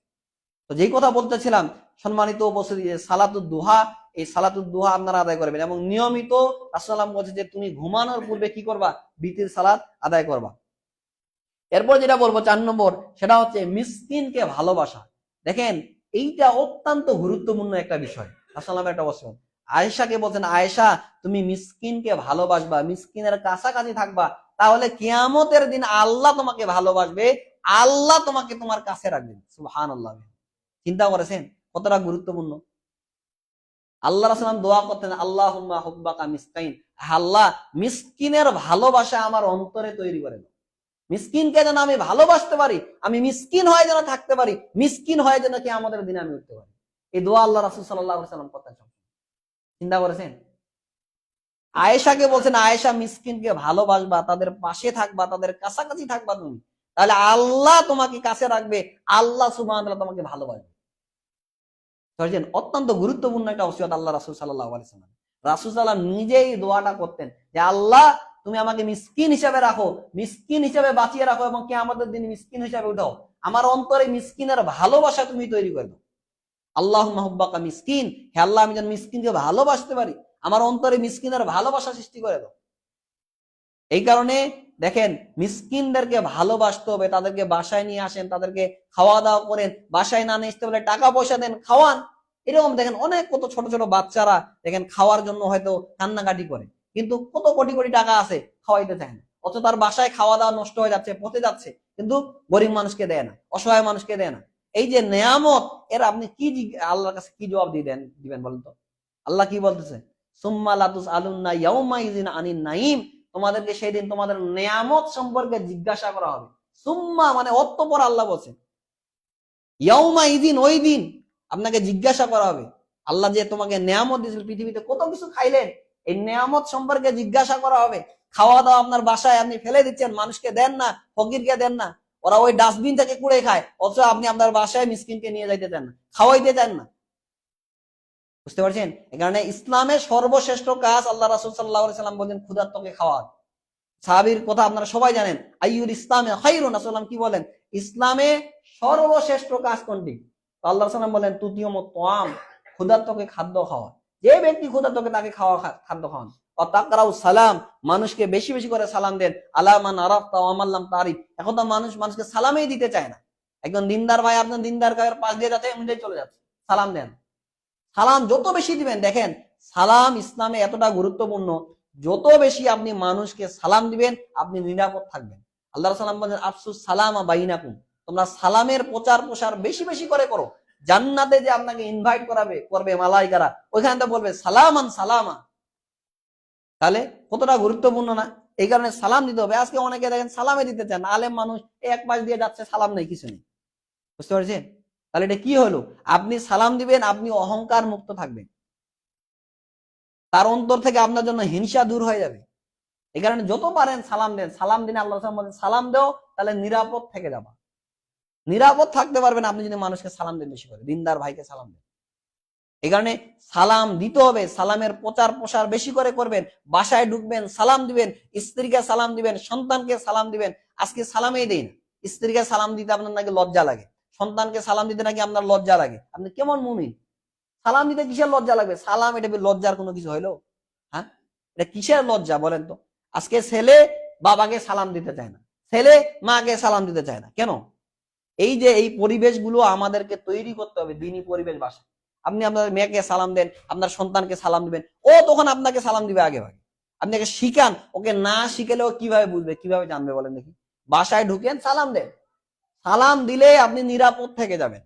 তো যেই কথা বলতেছিলাম, সম্মানিত উপস্থিতি, যে সালাতুদ দুহা, এই সালাতুদ দুহা আপনারা আদায় করবেন এবং নিয়মিত রাসূলুল্লাহ সাল্লাল্লাহু আলাইহি ওয়াসাল্লাম বলছে যে তুমি ঘুমানোর পূর্বে কি করবা? বিতির সালাত আদায় করবা। এরপর যেটা বলবো 4 নম্বর, সেটা হচ্ছে মিসকিনকে ভালোবাসা। দেখেন এইটা অত্যন্ত গুরুত্বপূর্ণ একটা বিষয়। রাসূলুল্লাহ একটা অবস্থা, আয়েশাকে বলছেন, আয়েশা তুমি মিসকিনকে ভালোবাসবা, মিসকিনের কাছাকাছি থাকবা, তাহলে কিয়ামতের দিন আল্লাহ তোমাকে ভালোবাসবে, আল্লাহ তোমাকে তোমার কাছে রাখবেন। সুবহানাল্লাহ। চিন্তা করেছেন কতটা গুরুত্বপূর্ণ? আল্লাহ রাসূল দোয়া করতেন, আল্লাহুম্মা হুব্বাকা মিসকিন, আল্লাহ মিসকিনের ভালোবাসা আমার অন্তরে তৈরি করে দাও, মিসকিনকে যেন আমি ভালোবাসতে পারি, আমি মিসকিন হয়ে যেন থাকতে পারি, মিসকিন হয়ে যেন কিয়ামতের দিনে আমি উঠতে পারি। এই দোয়া আল্লাহ রাসূল সাল্লাল্লাহু আলাইহি ওয়াসাল্লাম করতেন। চিন্তা করেছেন? আয়েশাকে বলছেন, আয়েশা মিসকিনকে ভালোবাসবা, তাদের পাশে থাকবা, তাদের কাছাকাছি থাকবা তুমি, তাহলে আল্লাহ তোমাকে কাছে রাখবে, আল্লাহ সুবহানাহু ওয়া তাআলা তোমাকে ভালোবাসবে। অত্যন্ত গুরুত্বপূর্ণ একটা ওসিয়ত আল্লাহ রাসূল সাল্লাল্লাহু আলাইহি ওয়াসাল্লাম। রাসূল সাল্লাল্লাহু আলাইহি ওয়াসাল্লাম নিজেই দোয়াটা করতেন যে আল্লাহ তুমি আমাকে মিসকিন হিসেবে রাখো, মিসকিন হিসেবে বাঁচিয়ে রাখো এবং কিয়ামতের দিন মিসকিন হিসেবে উঠাও, আমার অন্তরে মিসকিনের ভালোবাসা তুমি তৈরি করে দাও। আল্লাহুম্মা হুব্বাকা মিসকিন, হে আল্লাহ আমি যেন মিসকিনকে ভালোবাসতে পারি, আমার অন্তরে মিসকিনের ভালোবাসা সৃষ্টি করে দাও। এই কারণে দেখেন মিসকিনদেরকে ভালোবাসতে হবে, তাদেরকে বাসায় নিয়ে আসেন, তাদেরকে খাওয়া দাওয়া করেন, বাসায় না নিয়ে আসতে বলে টাকা পয়সা দেন, খাওয়ান। এরকম দেখেন অনেক কত ছোট ছোট বাচ্চারা দেখেন খাওয়ার জন্য হয়তো কান্নাকাটি করে, কিন্তু কত কোটি কোটি টাকা আছে, খাওয়াইতে চায় না, অথচ তার বাসায় খাওয়া দাওয়া নষ্ট হয়ে যাচ্ছে, পচে যাচ্ছে, কিন্তু গরিব মানুষকে দেয় না, অসহায় মানুষকে দেয় না। এই যে নেয়ামত, এর আপনি কি আল্লাহর কাছে কি জবাব দিবেন বলেন তো? আল্লাহ কি বলতেছে? সুম্মা লাতুস আলুন্না ইয়াউমা ইযিন আনিন নাঈম, তোমাদেরকে সেই দিন তোমাদের নেয়ামত সম্পর্কে জিজ্ঞাসা করা হবে। সুম্মা মানে অতঃপর আল্লাহ বলছেন, ইয়াউমা ইযিন ওই দিন আপনাকে জিজ্ঞাসা করা হবে, আল্লাহ যে তোমাকে নেয়ামত দিয়েছিল, পৃথিবীতে কত কিছু খাইলেন, এই নেয়ামত সম্পর্কে জিজ্ঞাসা করা হবে। খাওয়া দাওয়া আপনার বাসায় আপনি ফেলে দিচ্ছেন, মানুষকে দেন না, ফকিরকে দেন না, ওরা ওই ডাস্টবিন থেকে কুড়ে খায়, অথচ আপনি আপনার বাসায় মিসকিনকে নিয়ে যাইতে চান না, খাওয়াইতে চান না। বুঝতে পারছেন? এই কারণে ইসলামের সর্বশ্রেষ্ঠ কাজ আল্লাহ রাসূল সাল্লাল্লাহু আলাইহি ওয়াসাল্লাম বলেন ক্ষুধার্তকে খাওয়া। সাহাবীর কথা আপনারা সবাই জানেন, আইয়ুল ইসলামে খায়রুন, রাসূলুল্লাহ কি বলেন? ইসলামে সর্বশ্রেষ্ঠ কাজ কোনটি? তো আল্লাহ রাসূল বলেন তুতিয়ুমুত তাআম, ক্ষুধার্তকে খাদ্য খাওয়া। যে ব্যক্তি ক্ষুধার্তকে তাকে খাদ্য খাওয়ান। ওয়া তাকরাউ সালাম, মানুষকে বেশি বেশি করে সালাম দেন। আলা মান আরাফতা ওয়া মান লাম তারিফ, এখন তো মানুষকে সালামই দিতে চায় না। একজন দিনদার ভাই আপনার দিনদার ভাইয়ের পাশ দিয়ে যাচ্ছে, এমনি চলে যাচ্ছে, সালাম দেন। সালাম যত বেশি দিবেন, দেখেন সালাম ইসলামে এতটা গুরুত্বপূর্ণ, যত বেশি আপনি মানুষকে সালাম দিবেন আপনি নিরাপদ থাকবেন। আল্লাহ রাসূল বলেন আফসুস সালামা বাইনাকুম, তোমরা সালামের প্রচার প্রসার বেশি বেশি করে করো। জান্নাতে যে আপনাকে ইনভাইট করবে মালাইকারা, ওইখানে তো বলবে সালামান সালামা। তাহলে কতটা গুরুত্বপূর্ণ না? এই কারণে সালাম দিতে হবে। আজকে অনেকে দেখেন সালামে দিতে চান, আলেম মানুষ এক পাশ দিয়ে যাচ্ছে, সালাম নেই, কিছু নেই। বুঝতে পারছেন? তাহলে এটা কি হলো? আপনি সালাম দিবেন, আপনি অহংকার মুক্ত থাকবেন, তার অন্তর থেকে আপনার জন্য হিংসা দূর হয়ে যাবে। এই কারণে যত পারেন সালাম দেন। সালাম দিনে আল্লাহ বলেন সালাম দেও, তাহলে নিরাপদ থেকে যাবা, নিরাপদ থাকতে পারবেন আপনি যদি মানুষকে সালাম দেন বেশি করে, দিনদার ভাইকে সালাম দেন। এই কারণে সালাম দিতে হবে, সালামের প্রচার প্রসার বেশি করে করবেন, বাসায় ঢুকবেন সালাম দিবেন, স্ত্রীকে সালাম দিবেন, সন্তানকে সালাম দিবেন। আজকে সালামেই দেন, স্ত্রীকে সালাম দিতে আপনার নাকি লজ্জা লাগে, সন্তানকে সালাম দিতে নাকি আপনার লজ্জা লাগে। আপনি কেমন মুমিন? সালাম দিতে কিসের লজ্জা লাগবে? সালাম এটা লজ্জার কোনো কিছু হইলো? হ্যাঁ, এটা কিসের লজ্জা বলেন তো? আজকে ছেলে বাবাকে সালাম দিতে চায় না, ছেলে মাকে সালাম দিতে চায় না, কেন? এই যে এই পরিবেশগুলো আমাদেরকে তৈরি করতে হবে, দিনী পরিবেশ। বাসা আপনি আপনার মেয়েকে সালাম দেন, আপনার সন্তানকে সালাম দিবেন, ও তখন আপনাকে সালাম দিবে আগে ভাগে। আপনি একে শিখান, ওকে না শিখেলেও কিভাবে বুঝবে, কিভাবে জানবে বলেন দেখি? বাসায় ঢুকেন, সালাম দেন, সালাম দিলে আপনি নিরাপদ থেকে যাবেন।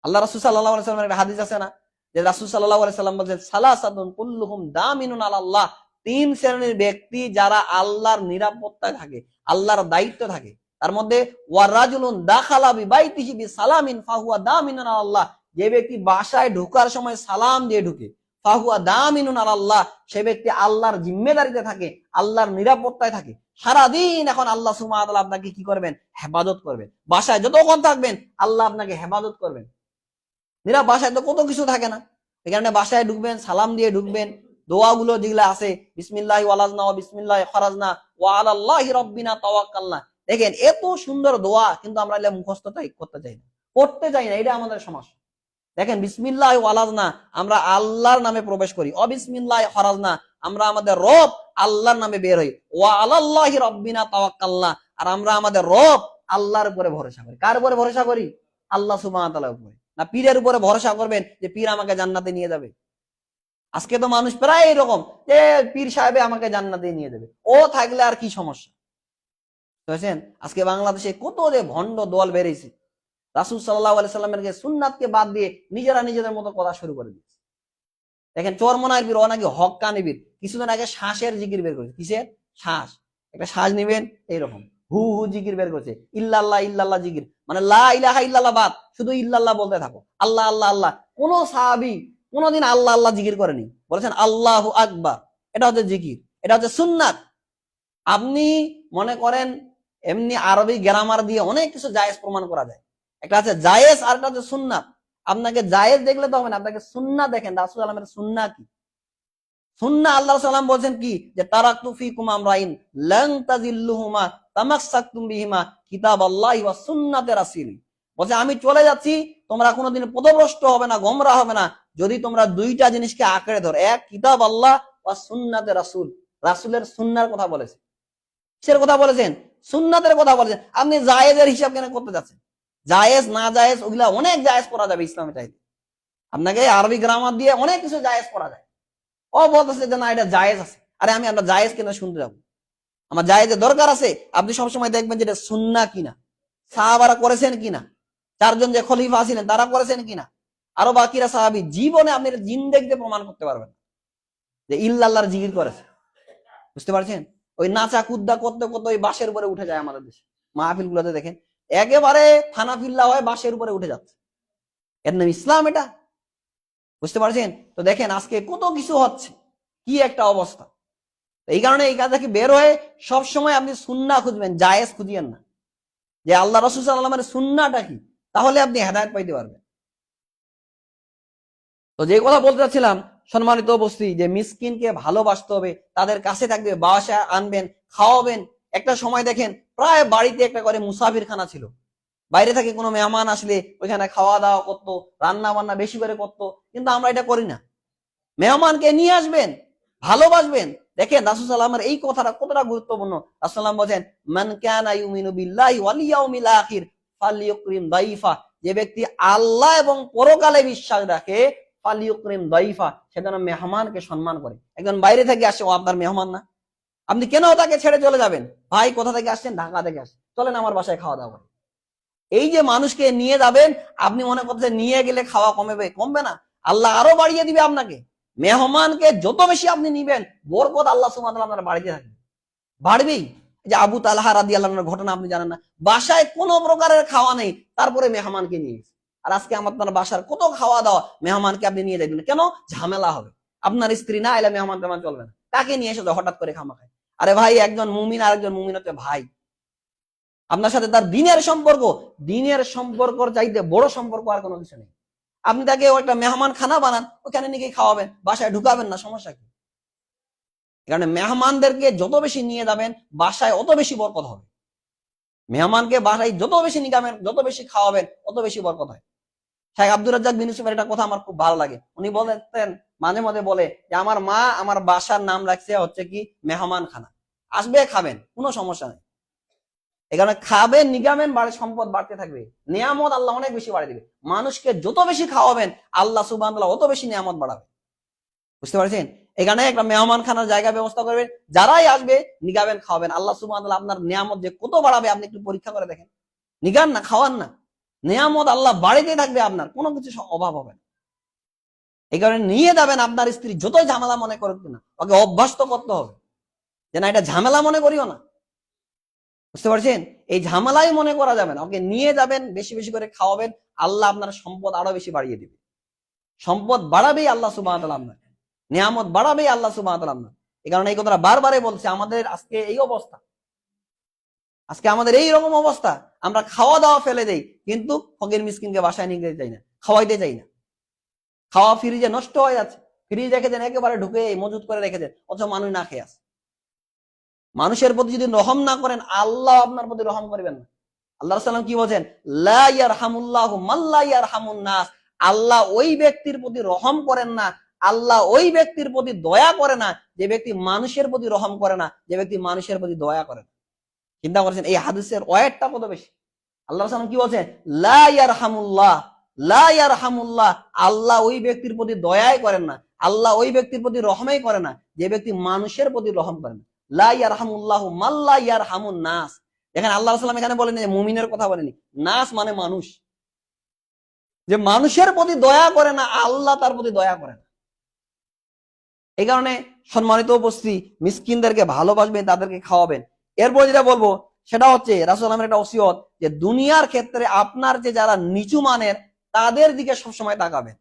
আল্লাহ রাসূল সাল্লাল্লাহু আলাইহি ওয়াসাল্লামের একটা হাদিস আছে না, যে রাসূল সাল্লাল্লাহু আলাইহি ওয়াসাল্লাম বলেছেন সালাসাতুন কুল্লুহুম দামিনুন আলাল্লাহ, তিন শ্রেণীর ব্যক্তি যারা আল্লাহর নিরাপত্তায় থাকে, আল্লাহর দায়িত্ব থাকে। তার মধ্যে ওয়ারাজুলুন দাখালা বিবাইতিহি বিসালামিন ফাহুয়া দামিনুন আলাল্লাহ, যে ব্যক্তি বাসায় ঢোকার সময় সালাম দিয়ে ঢুকে, ফাহুয়া দামিনুন আলাল্লাহ, সে ব্যক্তি আল্লাহর জিম্মেদারিতে থাকে, আল্লাহর নিরাপত্তায় থাকে। সারাদিন এখন আল্লাহ সুবহানাহু ওয়া তাআলা আপনাকে কি করবেন? হেফাজত করবেন। বাসায় যতক্ষণ থাকবেন আল্লাহ আপনাকে হেফাজত করবেন। বাসায় তো কত কিছু থাকে না, এই কারণে বাসায় ঢুকবেন, সালাম দিয়ে ঢুকবেন। দোয়াগুলো যেগুলো আছে, বিসমিল্লাহি ওয়ালাজনা ওয়া বিসমিল্লাহি খরাজনা ওয়া আলাল্লাহি রাব্বিনা তাওয়াক্কালনা, দেখেন এত সুন্দর দোয়া, কিন্তু আমরা এগুলো মুখস্থ করতে চাই না, করতে চাই না, এটা আমাদের সমস্যা। দেখেন বিসমিল্লাহি ওয়ালাজনা, আমরা আল্লাহর নামে প্রবেশ করি, অবিসমিল্লাহি খরাজনা, আমরা আমাদের রব আল্লাহর নামে বের হই, ওয়া আলাল্লাহি রাব্বিনা তাওয়াক্কালনা, আর আমরা আমাদের রব আল্লাহর উপরে ভরসা করি। কার উপরে ভরসা করি? আল্লাহ সুবহানাহু ওয়া তাআলার উপরে। না পীরের উপরে ভরসা করবেন যে পীর আমাকে জান্নাতে নিয়ে যাবে? আজকে তো মানুষ প্রায় এরকম, যে পীর সাহেবে আমাকে জান্নাতে নিয়ে যাবে, ও থাকলে আর কি সমস্যা? বুঝছেন? আজকে বাংলাদেশে কত যে ভণ্ড দল বেরিয়েছে, রাসূল সাল্লাল্লাহু আলাইহি সাল্লামের সুন্নাতকে বাদ দিয়ে নিজেরা নিজেদের মতো কথা শুরু করে দিয়েছে। দেখেন চরমনার বীর, ও নাকি হক্কানি বীর, কিছুদিন আগে শ্বাসের জিকির বের করেছে। কিসের শ্বাস? একটা শ্বাস নিবেন, এইরকম হু হু জিকির বের করছে, ইল্লাল্লাহ ইল্লাল্লাহ জিকির, মানে লা ইলাহা ইল্লাল্লাহ বাদ, শুধু ইল্লাল্লাহ বলতে থাকো, আল্লাহ আল্লাহ আল্লাহ। কোন সাহাবী কোনদিন আল্লাহ আল্লাহ জিকির করেনি, বলেছেন আল্লাহু আকবার, এটা হচ্ছে জিকির, এটা হচ্ছে সুন্নাত। আপনি মনে করেন এমনি আরবি গ্রামার দিয়ে অনেক কিছু জায়েজ প্রমাণ করা যায়, একটা আছে জায়েজ আর একটা হচ্ছে সুন্নাত। আপনাকে জায়েজ দেখলে তো হবে না, আপনাকে সুন্নাত দেখেন, রাসূল সাল্লাল্লাহু আলাইহি ওয়াসাল্লামের সুন্নাহ কি। সুন্নাহ আল্লাহ সাল্লাম বলছেন কি, যে তারাকতু ফিকুম আমরাইন লান তাজিল্লুহুমা তামাসসাকতুম বিহিমা কিতাবাল্লাহি ওয়া সুন্নাতে রাসূলি, বলছে আমি চলে যাচ্ছি, তোমরা কোনোদিন পথভ্রষ্ট হবে না, গোমরা হবে না, যদি তোমরা দুইটা জিনিসকে আঁকড়ে ধরো, এক কিতাব আল্লাহ ওয়া সুন্নাতে রাসূল, রাসূলের সুন্নাহর কথা বলেছে। কিসের কথা বলেছেন? সুন্নাতের কথা বলেছেন। আপনি জায়েজের হিসাব কেন করতে যাচ্ছেন? জায়েজ না জায়েজ ওগুলা অনেক জায়েজ করা যাবে ইসলামে চাইলে, আপনাকে আরবি গ্রামার দিয়ে অনেক কিছু জায়েজ করা যায়। ও বলতেছে যে না এটা জায়েজ আছে, আরে আমি আপনার জায়েজ কিনা শুনতে যাবো? আমার জায়েজের দরকার আছে? আপনি সবসময় দেখবেন যে এটা সুন্নাহ কিনা, সাহাবারা করেছেন কিনা, চারজন যে খলিফা ছিলেন তারা করেছেন কিনা, আরো বাকিরা সাহাবী, জীবনে আপনি এটা জিন্দেগিতে প্রমাণ করতে পারবেন যে ইল্লাল্লাহর জিকির করেছে। বুঝতে পারছেন? ওই নাচা কুদ্দা করতে করতে ওই বাঁশের উপরে উঠে যায় আমাদের দেশে মাহফিল গুলোতে, দেখেন একেবারে থানা ফিল্লা হয় বাঁশের উপরে উঠে যাচ্ছে, এর নাম ইসলাম এটা? বুঝতে পারছেন? তো দেখেন আজকে কত কিছু হচ্ছে, কি একটা অবস্থা। এই কারণে এই কাজ থেকে বের হয়ে সব সময় আপনি সুন্নাহ খুঁজবেন, জায়েজ খুঁজিয়েন না, যে আল্লাহ রাসূল সাল্লাল্লাহু আলাইহি ওয়াসাল্লামের সুন্নাহটা কি, তাহলে আপনি হেদায়েত পাইতে পারবেন। তো যে কথা বলতে চাচ্ছিলাম, সম্মানিত উপস্থিতি, যে মিসকিনকে ভালোবাসতে হবে, তাদের কাছে থাকবে, বাসায় আনবেন, খাওয়াবেন। একটা সময় দেখেন প্রায় বাড়িতে একটা করে মুসাফিরখানা ছিল, বাইরে থেকে কোনো মেহমান আসলে ওইখানে খাওয়া দাওয়া করতো, রান্না বান্না বেশি করে করতো, কিন্তু আমরা এটা করি না। মেহমানকে নিয়ে আসবেন, ভালোবাসবেন। দেখেন রাসূল সাল্লাল্লাহু আলাইহি ওয়াসাল্লামের এই কথাটা কতটা গুরুত্বপূর্ণ। রাসূল সাল্লাল্লাহু আলাইহি ওয়াসাল্লাম বলেন, মান কানা ইউমিনু বিল্লাহি ওয়াল ইয়াউমিল আখির ফালইউকরিম দাইফা, যে ব্যক্তি আল্লাহ এবং পরকালে বিশ্বাস রাখে, ফালইউকরিম দাইফা, সে যেন মেহমানকে সম্মান করে। একজন বাইরে থেকে আসে, ও আপনার মেহমান না, আপনি কেন তাকে ছেড়ে চলে যাবেন? ভাই কোথা থেকে আসছেন? ঢাকা থেকে আসছেন, চলেন আমার বাসায় খাওয়া দাওয়া করি। এই যে মানুষকে নিয়ে যাবেন, আপনি মনে করছেন নিয়ে গেলে খাওয়া কমবে? কমবে না, আল্লাহ আরো বাড়িয়ে দিবে আপনাকে। মেহমানকে যত বেশি আপনি নিবেন, বরকত আল্লাহ সুবহানাহু ওয়া তাআলা আপনার বাড়িতে থাকবে, বাড়বেই। যে আবু তালহা রাদিয়াল্লাহু আনহুর ঘটনা আপনি জানেন না, বাসায় কোনো প্রকারের খাওয়া নেই, তারপরে মেহমানকে নিয়ে গেছে। আর আজকে আপনার বাসার কত খাওয়া দাওয়া, মেহমানকে আপনি নিয়ে যাবেন কেন? ঝামেলা হবে, আপনার স্ত্রী না এলে মেহমান তেমন চলবে না, তাকে নিয়ে এসে হঠাৎ করে খামা খায়। আরে ভাই, একজন মুমিন আর একজন মুমিন হচ্ছে ভাই, আপনার সাথে তার দিনের সম্পর্ক, দিনের সম্পর্কর চাইতে বড় সম্পর্ক আর কোনো কিছু নেই। আপনি তাকে একটা মেহমান খানা বানান, ওখানে নিয়ে খাওয়াবেন, বাসায় ঢুকাবেন না, সমস্যা কি? কারণ মেহমানদেরকে যত বেশি নিয়ে যাবেন বাসায়, অত বেশি বরকত হবে। মেহমানকে বাসায় যত বেশি নিগাবেন, যত বেশি খাওয়াবেন, অত বেশি বরকত হয়। শেখ আব্দুর রাজ্জাক বিন ইউসুফের একটা কথা আমার খুব ভালো লাগে। উনি বলতেন, মাঝে মাঝে বলে যে আমার মা আমার বাসার নাম রাখছে হচ্ছে কি মেহমান খানা, আসবে খাবেন, কোনো সমস্যা নেই। এখানে খাবেন, নিগামেন, বাড়ির সম্পদ বাড়তে থাকবে, নিয়ামত আল্লাহ অনেক বেশি বাড়িয়ে দিবে। মানুষকে যত বেশি খাওয়াবেন, আল্লাহ সুবহানাহু ওয়া তাআলা অত বেশি নিয়ামত বাড়াবে। বুঝতে পারছেন? এখানে একটা মেহমান খানার জায়গা ব্যবস্থা করবেন, যারাই আসবে নিগাবেন, খাওয়াবেন। আল্লাহ সুবহানাহু ওয়া তাআলা আপনার নিয়ামত যে কত বাড়াবে আপনি একটু পরীক্ষা করে দেখেন। নিগান না, খাওয়ান না, নিয়ামত আল্লাহ বাড়িতে থাকবে, আপনার কোনো কিছু অভাব হবে না। এই কারণে নিয়ে যাবেন। আপনার স্ত্রী যতই ঝামেলা মনে করুক না, ওকে অভ্যাস তো করতে হবে যে না, এটা ঝামেলা মনে করিও না। বুঝতে পারছেন? এই ঝামেলাই মনে করা যাবে না। ওকে নিয়ে যাবেন, বেশি বেশি করে খাওয়াবেন, আল্লাহ আপনার সম্পদ আরো বেশি বাড়িয়ে দিবে। সম্পদ বাড়াবেই আল্লাহ সুবহানাহু ওয়া তাআলা আপনার, নিয়ামত বাড়াবেই আল্লাহ সুবহানাহু ওয়া তাআলা আপনার। এই কারণে এই কথাটা বারবারে বলছে। আমাদের আজকে এই অবস্থা, আজকে আমাদের এই রকম অবস্থা, আমরা খাওয়া দাওয়া ফেলে দেই, কিন্তু ফকির মিসকিনকে বাসায় নিয়ে যেতে চাই না, খাওয়াইতে চাই না। খাওয়া ফ্রিজে নষ্ট হয়ে যাচ্ছে, ফ্রিজ রেখেছেন একেবারে ঢুকে মজুত করে রেখেছেন, অথচ মানুষ না খেয়ে আছে। মানুষের প্রতি যদি রহম না করেন, আল্লাহ আপনার প্রতি রহম করবেন না। আল্লাহ রাসূল সাল্লাল্লাহু আলাইহি ওয়াসাল্লাম কি বলেন? লা ইয়ারহামুল্লাহু মান লা ইয়ারহামুন নাস। আল্লাহ ওই ব্যক্তির প্রতি রহম করেন না, আল্লাহ ওই ব্যক্তির প্রতি দয়া করে না যে ব্যক্তি মানুষের প্রতি রহম করে না, যে ব্যক্তি মানুষের প্রতি দয়া করে না। চিন্তা করেছেন এই হাদিসের ওয়েটটা কত বেশি। আল্লাহ রাসূল সাল্লাল্লাহু আলাইহি ওয়াসাল্লাম কি বলেন? লা ইয়ারহামুল্লাহ, লা ইয়ারহামুল্লাহ। আল্লাহ ওই ব্যক্তির প্রতি দয়াই করেন না, আল্লাহ ওই ব্যক্তির প্রতি রহমই করে না যে ব্যক্তি মানুষের প্রতি রহম করে না। লা ইয়ারহামুল্লাহু মান লা ইয়ারহামুন নাস। দেখেন আল্লাহ রাসূল এখানে বলেন যে মুমিনের কথা বলেনি, নাস মানে মানুষ। যে মানুষের প্রতি দয়া করে না, আল্লাহ তার প্রতি দয়া করে না। এই কারণে সম্মানিত উপস্থিতি, মিসকিনদেরকে ভালোবাসবেন, তাদেরকে খাওয়াবেন। এরপর যেটা বলবো সেটা হচ্ছে রাসূল সাল্লাল্লাহু আলাইহি ওয়াসাল্লামের একটা ওসিয়ত, যে দুনিয়ার ক্ষেত্রে আপনার যে যারা নিচু মানের তাদের দিকে সবসময় তাকাবেন।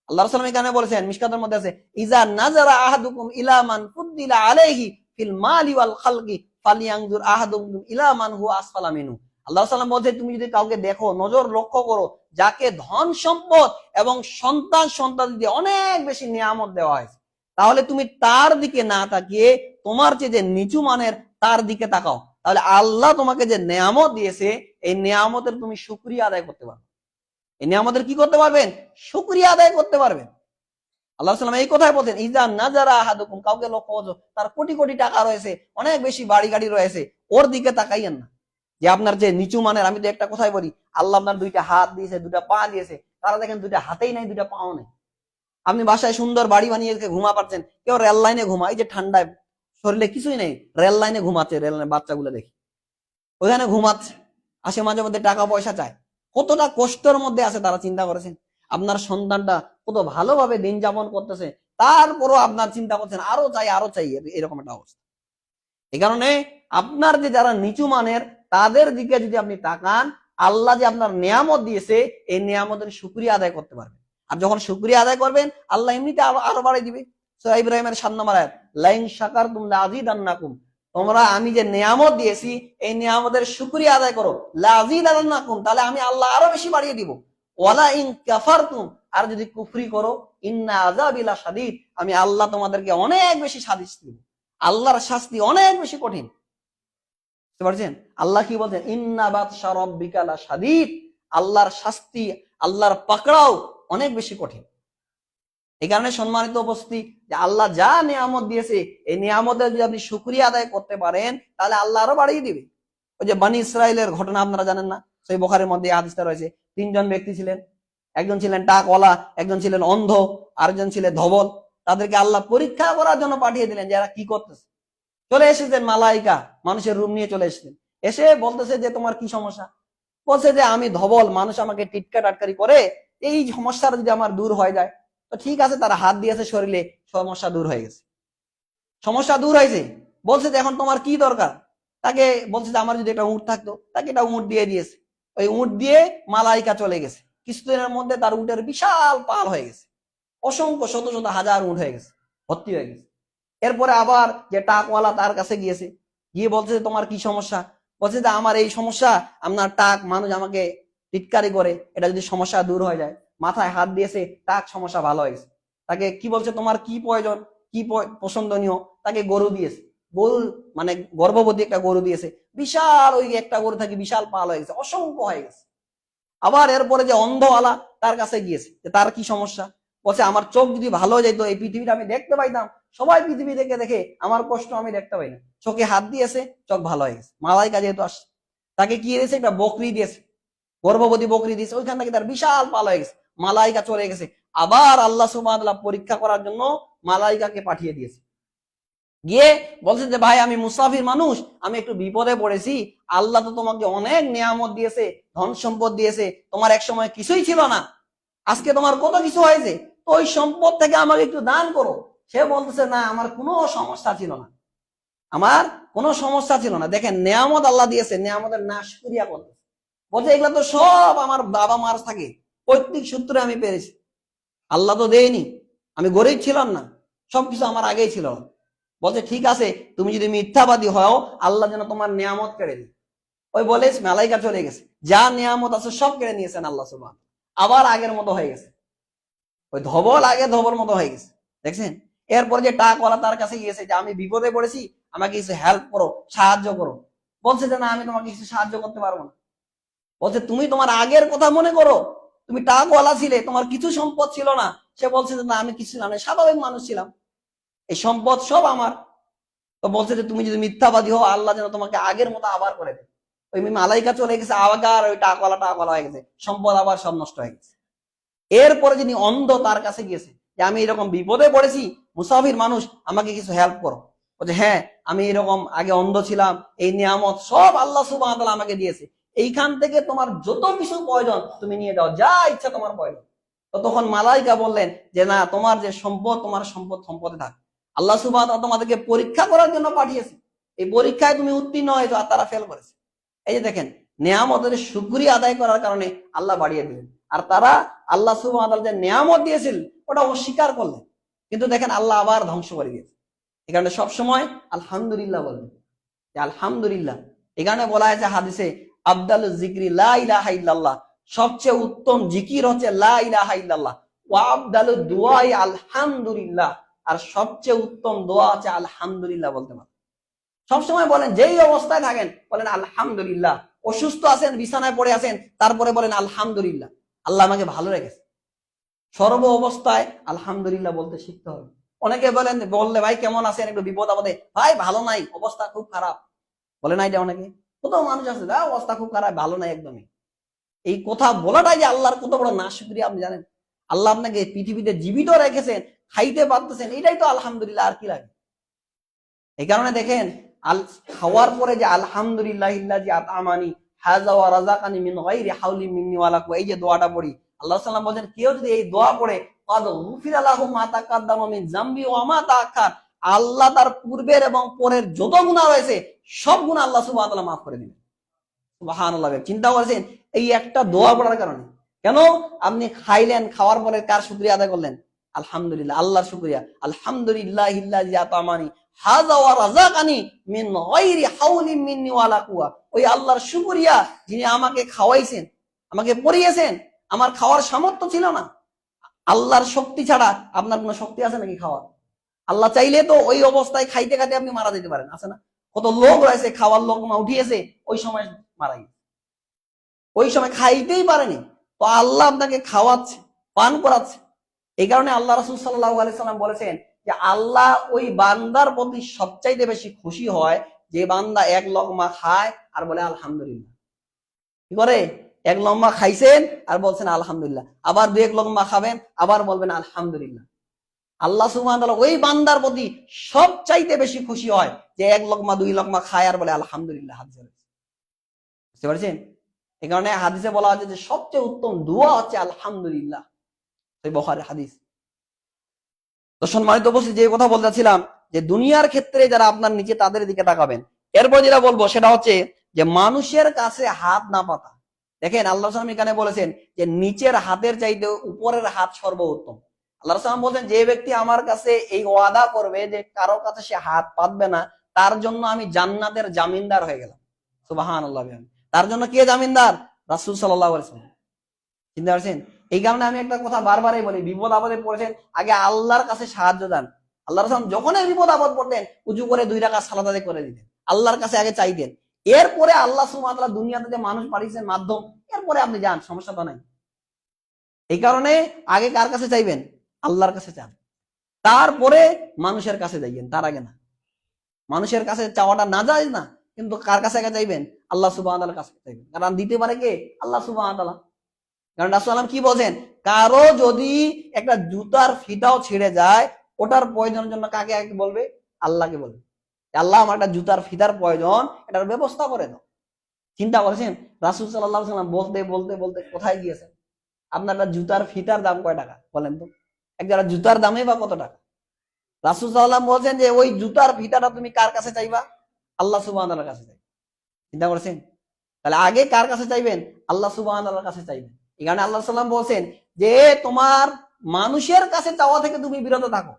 আল্লাহ রাসূল এখানে বলেছেন, মিশকাতের মধ্যে আছে, ইজা নাজারা আহাদুকুম ইলা মান ফুদ্দিলা আলাইহি ফিল মালি ওয়াল খালকি ফালিয়ানজুর আহাদুকুম ইলা মান হুয়া আসফালা মিনহু। আল্লাহ সাল্লাম বলছে, তুমি যদি কাউকে দেখো, নজর লক্ষ্য করো, যাকে ধন সম্পদ এবং সন্তান দিয়ে অনেক বেশি নিয়ামত দেওয়া হয়েছে, তাহলে তুমি তার দিকে না তাকিয়ে তোমার চেয়ে যে নিচু মানের তার দিকে তাকাও। তাহলে আল্লাহ তোমাকে যে নিয়ামত দিয়েছে, এই নিয়ামতের তুমি শুকরিয়া আদায় করতে পারবে। এই নিয়ামতের কি করতে পারবেন? শুকরিয়া আদায় করতে পারবেন। আল্লাহ সাল্লাম এই কথাই বলছেন, ইজা নাজারা আহাদুকুম, কাউকে লক্ষ্য করছো, তার কোটি কোটি টাকা রয়েছে, অনেক বেশি বাড়ি গাড়ি রয়েছে, ওর দিকে তাকাইয়েন না। যে আপনার যে নিচু মানের, আমি তো একটা কথাই বলি, আল্লাহ আপনার দুইটা হাত দিয়েছে, দুটা পা দিয়েছে, তারা দেখেন দুইটা হাতেই নাই, দুইটা পাও নেই। আপনি বাসায় সুন্দর বাড়ি বানিয়ে ঘুমা পাচ্ছেন, কেউ রেল লাইনে ঘুমা, এই যে ঠান্ডায় শরীরে কিছুই নেই, রেল লাইনে ঘুমাচ্ছে, রেল লাইনে বাচ্চাগুলো দেখি ওইখানে ঘুমাচ্ছে, আসে মাঝে মধ্যে টাকা পয়সা চায়। কতটা কষ্টের মধ্যে আছে তারা, চিন্তা করেছেন? আপনার সন্তানটা কত ভালোভাবে দিন যাপন করতেছে, তারপরও আপনার চিন্তা করছেন আরো চাই আরো চাই, এরকম একটা অবস্থা। এই কারণে আপনার যে যারা নিচু মানের তাদের দিকে যদি আপনি তাকান, আল্লাহ যে আপনার নিয়ামত দিয়েছে, এই নিয়ামতের শুকরিয়া আদায় করতে পারবেন। আর যখন শুকরিয়া আদায় করবেন, আল্লাহ এমনিতে আরো বাড়িয়ে দিবে। সূরা ইব্রাহিমের 7 নম্বর আয়াত, লাইন শাকারতুম লাযিদান্নাকুম, তোমরা আমি যে নিয়ামত দিয়েছি এই নিয়ামতের শুকরিয়া আদায় করো, লাযিদান্নাকুম, তাহলে আমি আল্লাহ আরো বেশি বাড়িয়ে দিব। ওয়ালা ইন কাফারতুম, আর যদি কুফরি করো, ইন্না আযাবি লাশাদীদ, আমি আল্লাহ তোমাদেরকে অনেক বেশি শাস্তি দেব। আল্লাহর শাস্তি অনেক বেশি কঠিন। বুঝতে পারছেন? আল্লাহ কি বলছেন? ইন্না বাতশা রাব্বিকা লাশাদীদ, আল্লাহর শাস্তি, আল্লাহর পাকড়াও অনেক বেশি কঠিন। এই কারণে সম্মানিত উপস্থিতি, যে আল্লাহ যা নিয়ামত দিয়েছে, এই নিয়ামতের যদি আপনি শুকরিয়া আদায় করতে পারেন, তাহলে আল্লাহ আরো বাড়িয়ে দিবে। ওই যে বনি ইসরাইলের ঘটনা আপনারা জানেন না? সহিহ বুখারীর মধ্যে এই হাদিসটা রয়েছে। 3 জন ব্যক্তি ছিলেন, একজন ছিলেন টাকওয়ালা, একজন ছিলেন অন্ধ, আরেকজন ছিলেন ধবল। তাদেরকে আল্লাহ পরীক্ষা করার জন্য পাঠিয়ে দিলেন যে এরা কি করতেছে। চলে এসেছেন মালাইকা, মানুষের রূপ নিয়ে চলে এসেছেন, এসে বলতেছে যে তোমার কি সমস্যা? বলছে যে আমি ধবল, মানুষ আমাকে টিটকা টাটকারি করে, এই সমস্যাটা যদি আমার দূর হয়ে যায় তো ঠিক আছে। তারা হাত দিয়েছে শরীরে, সমস্যা দূর হয়ে গেছে, সমস্যা দূর হয়েছে। বলছে যে এখন তোমার কি দরকার? তাকে বলছে যে আমার যদি একটা উট থাকতো, তাকে একটা উট দিয়ে দিয়েছে। ওই উট দিয়ে মালাইকা চলে গেছে। কিছুদিনের মধ্যে তার উটের বিশাল পাল হয়ে গেছে, অসংখ্য শত শত হাজার উট হয়ে গেছে, ভর্তি হয়ে গেছে। এরপরে আবার যে টাকওয়ালা তার কাছে গিয়েছে, গিয়ে বলছে তোমার কি সমস্যা? বলছে যে আমার এই সমস্যা, আপনার টাক মানুষ আমাকে টিটকারি করে, এটা যদি সমস্যা দূর হয়ে যায়। মাথায় হাত দিয়েছে, টাক সমস্যা ভালো হয়ে গেছে। তাকে কি বলছে তোমার কি প্রয়োজন, কি পছন্দনীয়? তাকে গরু দিয়েছে, গরু মানে গর্ভবতী একটা গরু দিয়েছে, বিশাল, ওই একটা গরু থাকি বিশাল পাল হয়ে গেছে, অসংখ্য হয়ে গেছে। আবার এরপরে যে অন্ধওয়ালা তার কাছে গিয়েছে, যে তার কি সমস্যা? বলছে আমার চোখ যদি ভালো যেত, এই পৃথিবীটা আমি দেখতে পাইতাম, সবাই পৃথিবী দেখে দেখে আমার কষ্ট আমি দেখতে পাই না। চোখে হাত দিয়েছে, চোখ ভালো হয়ে গেছে। মালাইকা যেহেতু আসছে, তাকে কি দিয়েছে? একটা বকরি দিয়েছে, গর্ভবতী বকরি দিয়েছে, ওইখান থেকে তার বিশাল পাল হয়ে গেছে, মালাইকা চলে গেছে। আবার আল্লাহ সুবহানাহু ওয়া তাআলা পরীক্ষা করার জন্য মালাইকাকে পাঠিয়ে দিয়েছে। গিয়ে বলছে যে ভাই আমি মুসাফির মানুষ, আমি একটু বিপদে পড়েছি, আল্লাহ তো তোমাকে অনেক নিয়ামত দিয়েছে, ধন সম্পদ দিয়েছে, তোমার এক সময় কিছুই ছিল না, আজকে তোমার কত কিছু হয়েছে, তো ওই সম্পদ থেকে আমাকে একটু দান করো। সে বলতেছে না আমার কোনো সমস্যা ছিল না, আমার কোনো সমস্যা ছিল না। দেখেন নিয়ামত আল্লাহ দিয়েছে, নিয়ামতের নাশকরিয়া করতেছে, বলছে এগুলো তো সব আমার বাবা মার থাকে, পৈতৃক সূত্রে আমি পেরেছি, আল্লাহ তো দেয়নি, আমি গরিব ছিলাম না, সবকিছু আমার আগেই ছিল। বলছে ঠিক আছে, তুমি যদি মিথ্যাবাদী হও আল্লাহ যেন তোমার নিয়ামত কেড়ে দিই। ওই বলে মালাইকা চলে গেছে, যা নিয়ামত আছে সব কেড়ে নিয়েছেন আল্লাহ সুবহান, আবার আগের মতো হয়ে গেছে, ওই ধবল আগে ধবল মতো হয়ে গেছে। দেখছেন, এরপর যে টাকাওয়ালা তার কাছে গিয়েছে যে আমি বিপদে পড়েছি, আমাকে কিছু হেল্প করো, সাহায্য করো। বলছে যে না আমি তোমাকে কিছু সাহায্য করতে পারবো না। বলছে তুমি তোমার আগের কথা মনে করো, তুমি টাকাওয়ালা ছিলে, তোমার কিছু সম্পদ ছিল না। সে বলছে যে না আমি কিছু ছিলাম না, স্বাভাবিক মানুষ ছিলাম, এই সম্পদ সব আমার। তো বলছে যে তুমি যদি মিথ্যাবাদী হও আল্লাহ যেন তোমাকে আগের মতো আবার করে দেয়। ওই মালাইকা চলে গেছে, আবার ওই টাকাওয়ালা হয়ে গেছে, সম্পদ আবার সব নষ্ট হয়ে গেছে। এরপরে যিনি অন্ধ তার কাছে গিয়েছে যে আমি এরকম বিপদে পড়েছি, মুসাফির মানুষ, আমাকে কিছু হেল্প করো। বলছে হ্যাঁ আমি এরকম আগে অন্ধ ছিলাম, এই নিয়ামত সব আল্লাহ সুবহানাহু ওয়া তাআলা আমাকে দিয়েছে, এইখান থেকে তোমার যত কিছু প্রয়োজন তুমি নিয়ে যাও, যা ইচ্ছা তোমার প্রয়োজন। তো তখন মালাইকা বললেন যে না তোমার যে সম্পদ, তোমার সম্পদে থাক, আল্লাহ সুবহানাহু ওয়া তাআলা তোমাদেরকে পরীক্ষা করার জন্য পাঠিয়েছে, এই পরীক্ষায় তুমি উত্তীর্ণ হয়েছো, আর তারা ফেল করেছে। এই যে দেখেন নিয়ামতের শুকরিয়া আদায় করার কারণে আল্লাহ বাড়িয়ে দিলেন, আর তারা আল্লাহ সুবহানাহু ওয়া তাআলা যে নিয়ামত দিয়েছিল ওটা অস্বীকার করলেন, কিন্তু দেখেন আল্লাহ আবার ধ্বংস করে দিয়েছে। এই কারণে সবসময় আলহামদুলিল্লাহ বলবেন, যে আলহামদুলিল্লাহ। এই কারণে বলা হয়েছে হাদিসে আফদালুজ যিকরি লা ইলাহা ইল্লাল্লাহ, সবচেয়ে উত্তম জিকির হচ্ছে লা ইলাহা ইল্লাল্লাহ, ওয়া আফদালুদ দুআই আলহামদুলিল্লাহ, আর সবচেয়ে উত্তম দোয়া হচ্ছে আলহামদুলিল্লাহ বলতে পারেন। সবসময় বলেন, যেই অবস্থায় থাকেন বলেন আলহামদুলিল্লাহ। অসুস্থ আছেন, বিছানায় পড়ে আছেন, তারপরে বলেন আলহামদুলিল্লাহ, আল্লাহ আমাকে ভালো রেখেছে। সর্ব অবস্থায় আলহামদুলিল্লাহ বলতে শিখতে হবে। অনেকে বললে ভাই কেমন আছেন, একটু বিপদ আপদে, ভাই ভালো নাই, অবস্থা খুব খারাপ, বলে না এটা অনেকে, কোথাও মানুষ আছে অবস্থা খুব খারাপ, ভালো নাই একদমই। এই কথা বলাটাই যে আল্লাহর কত বড় নাশুকরিয়া আপনি জানেন। আল্লাহ আপনাকে পৃথিবীতে জীবিত রেখেছেন, খাইতে পারতেছেন, এটাই তো আলহামদুলিল্লাহ, আর কি লাগে। এই কারণে দেখেন খাওয়ার পরে যে আলহামদুলিল্লাহ ইল্লাযী আত'আমানি হাযা ওয়া রাযাকানি মিন গায়রি হাওলি মিন্নি ওয়া লাকুওয়া, এই যে দোয়াটা পড়ি, আল্লাহ সাল্লাল্লাহু আলাইহি ওয়াসাল্লাম বলেন কেউ যদি এই দোয়া পড়ে ক্বাদ গুফিরা লাহু মা তাকাদ্দামা মিন যামবি ওয়া মা তাআখার, আল্লাহ তার পূর্বের এবং পরের যত গুনাহ রয়েছে সব গুনাহ আল্লাহ সুবহানাহু ওয়া তাআলা মাফ করে দিবেন। সুবহানাল্লাহ। চিন্তা করেছেন এই একটা দোয়া পড়ার কারণে, কেন আপনি খাইলেন, খাওয়ার পরে কার শুকরিয়া আদায় করলেন? আলহামদুলিল্লাহ, আল্লাহর শুকরিয়া। আলহামদুলিল্লাহিল্লাযী আত'আমানি হাযা ওয়া রাযাকানি মিন গায়রি হাওলি মিন্নি ওয়া লা কুওয়া, ওই আল্লাহর শুকরিয়া যিনি আমাকে খাওয়াইছেন, আমাকে পরিয়েছেন, আমার খাওয়ার সামর্থ্য ছিল না। আল্লাহর শক্তি ছাড়া আপনার কোনো শক্তি আছে নাকি খাওয়ার? আল্লাহ চাইলে তো ওই অবস্থায় খাইতে খাইতে আপনি মারা যেতে পারেন, আছে না? কত লোক রয়েছে খাওয়ার লোকমা উঠিয়েছে, ওই সময় মারা গেছে, ওই সময় খাইতেই পারেনি, তো আল্লাহ আপনাকে খাওয়াচ্ছে, পান করাচ্ছে। এই কারণে আল্লাহ রাসূল সাল্লাল্লাহু আলাইহি সাল্লাম বলেছেন যে আল্লাহ ওই বান্দার প্রতি সবচাইতে বেশি খুশি হয় যে বান্দা এক লোকমা খায় আর বলে আলহামদুলিল্লাহ। কি করে? এক লোকমা খাইছেন আর বলছেন আলহামদুলিল্লাহ, আবার দুই এক লোকমা খাবেন আবার বলবেন আলহামদুলিল্লাহ। আল্লাহ সুবহানাহু ওয়া তাআলা ওই বান্দার প্রতি সবচাইতে বেশি খুশি হয় যে এক লোকমা দুই লোকমা খায় আর বলে আলহামদুলিল্লাহ। বুঝতে পারছেন? এই কারণে হাদিসে বলা হয়েছে যে সবচেয়ে উত্তম দোয়া হচ্ছে আলহামদুলিল্লাহ, এই বুখারীর হাদিস। তো সম্মানিত উপস্থিতি, যে কথা বলতেছিলাম যে দুনিয়ার ক্ষেত্রে যারা আপনার নিচে তাদের দিকে তাকাবেন। এরপর যেটা বলবো সেটা হচ্ছে যে মানুষের কাছে হাত না পাতা। দেখেন আল্লাহ সাল্লাম এখানে বলেছেন যে নিচের হাতের চাইতে উপরের হাত সর্বোত্তম। আল্লাহ সাল্লাম বলছেন যে ব্যক্তি আমার কাছে এই ওয়াদা করবে যে কারো কাছে সে হাত পাতবে না, তার জন্য আমি জান্নাতের জামিনদার হয়ে গেলাম। সুবহানাল্লাহ। তার জন্য কে জামিনদার? রাসূল সাল্লাল্লাহু আলাইহি ওয়াসাল্লাম। চিন্তা করছেন? এই কারণে আমি একটা কথা বারবারই বলি, বিপদ আপদে পড়েছেন আগে আল্লাহর কাছে সাহায্য চান। আল্লাহ রাসূল যখনই বিপদ আপদ পড়তেন উজু করে 2 রাকাত সালাত আদায় করে দিতেন, আল্লাহর কাছে আগে চাইতেন। এরপরে আল্লাহ সুবহানাহু ওয়া তাআলা দুনিয়াতে যে মানুষ পাঠিয়েছেন মাধ্যম, এরপরে আপনি যান, সমস্যা তো নাই। এই কারণে আগে কার কাছে চাইবেন? আল্লাহর কাছে চান, তারপরে মানুষের কাছে যাইবেন, তার আগে না। মানুষের কাছে চাওয়াটা নাজায়েজ না, কিন্তু কার কাছে আগে চাইবেন? আল্লাহ সুবহানাহু ওয়া তাআলার কাছে চাইবেন, কারণ দিতে পারে কে? আল্লাহ সুবহানাহু ওয়া তাআলা। কারণ রাসূল সাল্লাল্লাহু আলাইহি ওয়াসাল্লাম কি বলেন? কারো যদি একটা জুতার ফিতাও ছিঁড়ে যায় ওটার প্রয়োজনের জন্য কাকে আগে বলবে? আল্লাহকে বলবে, আল্লাহ আমার একটা জুতার ফিতার প্রয়োজন, এটার ব্যবস্থা করে দাও। চিন্তা করেছেন রাসূল সাল্লাল্লাহু আলাইহি ওয়াসাল্লাম বলতে বলতে বলতে কোথায় গিয়েছেন? আপনার একটা জুতার ফিতার দাম কয় টাকা বলেন তো? এক জোড়া জুতার দামে বা কত টাকা? রাসূল সাল্লাল্লাহু আলাইহি ওয়াসাল্লাম বলছেন যে ওই জুতার ফিতাটা তুমি কার কাছে চাইবা? আল্লাহ সুবহানাহু ওয়া তাআলার কাছে চাইবা। চিন্তা করেছেন? তাহলে আগে কার কাছে চাইবেন? আল্লাহ সুবহানাহু ওয়া তাআলার কাছে চাইবেন। এখানে আল্লাহ সাল্লাম বলছেন যে তোমার মানুষের কাছে চাওয়া থেকে তুমি বিরত থাকো।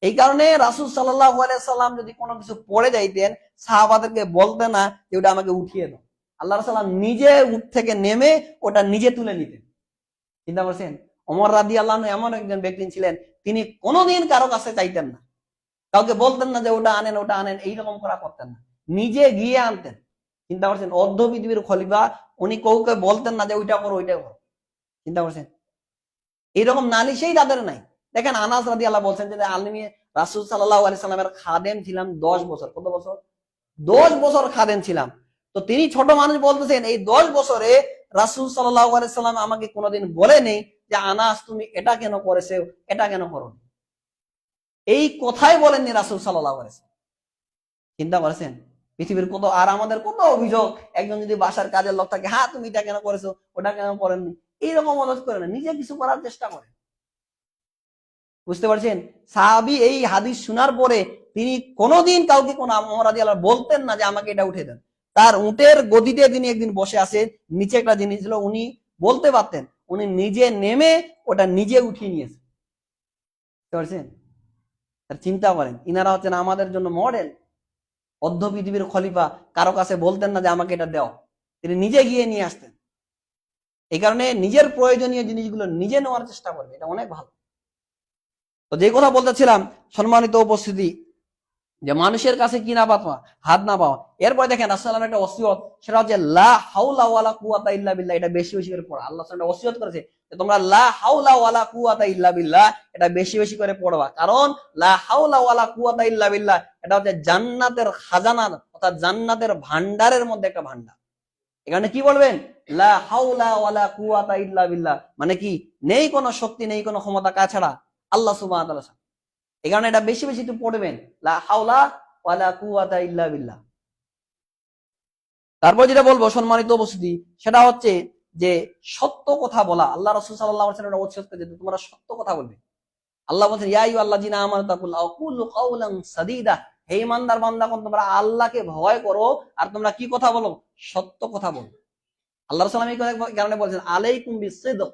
এই কারণে রাসূল সাল্লাল্লাহু আলাইহি সাল্লাম যদি কোনো কিছু পড়ে যাইতেন, সাহাবাদেরকে বলতেন না যে ওটা আমাকে উঠিয়ে দাও। আল্লাহ রাসূল নিজে উঠ থেকে নেমে ওটা নিজে তুলে নিতেন। চিন্তা করছেন? ওমর রাদিয়াল্লাহু আনহু এমন একজন ব্যক্তি ছিলেন, তিনি কোনোদিন কারো কাছে চাইতেন না, কাউকে বলতেন না যে ওটা আনেন ওটা আনেন, এইরকম করা করতেন না, নিজে গিয়ে আনতেন। চিন্তা করছেন? অর্ধ পৃথিবীর খলিফা, উনি কাউকে বলতেন না যে ওইটা করো ওইটা করো। চিন্তা করছেন? এইরকম নালিশেই তাদের নাই। দেখেন আনাস রাদিয়াল্লাহু বলছেন যে আমি রাসূল সাল্লাল্লাহু আলাইহি সাল্লামের খাদেম ছিলাম 10 বছর। কত বছর? 10 বছর খাদেম ছিলাম। তো তিনি ছোট মানুষ বলতেছেন এই 10 বছরে রাসূল সাল্লাল্লাহু আলাইহি সাল্লাম আমাকে কোনোদিন বলে নেই যে আনাস তুমি এটা কেন করেছো এটা কেন করো, এই কথাই বলেননি রাসূল সাল্লাল্লাহু আলাইহি সাল্লাম। চিন্তা করেছেন? পৃথিবীর কত, আর আমাদের কত অভিযোগ, একজন যদি বাসার কাজের লোক থাকে, হ্যাঁ তুমি এটা কেন করেছো ওটা কেন করেননি, এইরকম অনুরোধ করে না, নিজে কিছু করার চেষ্টা করে। বুঝতে পারছেন? সাহাবী এই হাদিস শোনার পরে তিনি কোনোদিন কাউকে কোন ওমর রাদিয়াল্লাহু বলতেন না যে আমাকে এটা উঠে দেন। তার উটের গদিতে তিনি একদিন বসে আছেন, নিচে একটা জিনিস ছিল, উনি বলতে পারতেন, উনি নিজে নেমে ওটা নিজে উঠিয়ে নিয়েছেন। বুঝতে পারছেন? তার চিন্তা করেন, ইনারা হচ্ছেন আমাদের জন্য মডেল। অর্ধ পৃথিবীর খলিফা কারো কাছে বলতেন না যে আমাকে এটা দাও, তিনি নিজে গিয়ে নিয়ে আসতেন। এই কারণে নিজের প্রয়োজনীয় জিনিসগুলো নিজে নেওয়ার চেষ্টা করবে, এটা অনেক ভালো। তো যে কথা বলতেছিলাম, সম্মানিত উপস্থিতি, যে মানুষের কাছে কি না পাওয়া, হাত না পাওয়া। এরপরে দেখেন রাসূলুল্লাহ সাল্লাল্লাহু আলাইহি ওয়াসাল্লাম একটা ওসিয়ত, সেটা হচ্ছে লা হাওলা ওয়ালা কুওয়াতা ইল্লা বিল্লাহ। এটা বেশি বেশি করে পড়া। আল্লাহ সাল্লাল্লাহু আলাইহি ওয়াসাল্লাম ওসিয়ত করেছে যে তোমরা লা হাওলা ওয়ালা কুওয়াতা ইল্লা বিল্লাহ এটা বেশি বেশি করে পড়বা। কারণ লা হাওলা ওয়ালা কুওয়াতা ইল্লা বিল্লাহ এটা হচ্ছে জান্নাতের খাজানা, অর্থাৎ জান্নাতের ভান্ডারের মধ্যে একটা ভান্ডার। এখানে কি বলবেন? লা হাওলা ওয়ালা কুওয়াতা ইল্লা বিল্লাহ, মানে কি নেই কোনো শক্তি নেই কোনো ক্ষমতা কার ছাড়া? আল্লাহ সুবহানাহু ওয়া তাআলা। এই কারণে এটা বেশি বেশি একটু পড়বেন, লা হাওলা ওয়ালা কুওয়াতা ইল্লা বিল্লাহ। তারপর যেটা বলবো সম্মানিত উপস্থিতি, সেটা হচ্ছে যে সত্য কথা বলা। আল্লাহ রাসূল সাল্লাল্লাহু আলাইহি ওয়াসাল্লাম ওসিয়ত করেছেন যে তোমরা সত্য কথা বলবে। আল্লাহ বলেন ইয়া আইয়ুহাল্লাযিনা আমানু তাকুল্লাহ ওয়া কুলু কাওলান সাদীদা, হে ইমানদার বান্দাগণ তোমরা আল্লাহকে ভয় করো আর তোমরা কি কথা বলো? সত্য কথা বলো। আল্লাহ রাসূল এই কারণে বলেছেন আলাইকুম বিসিদক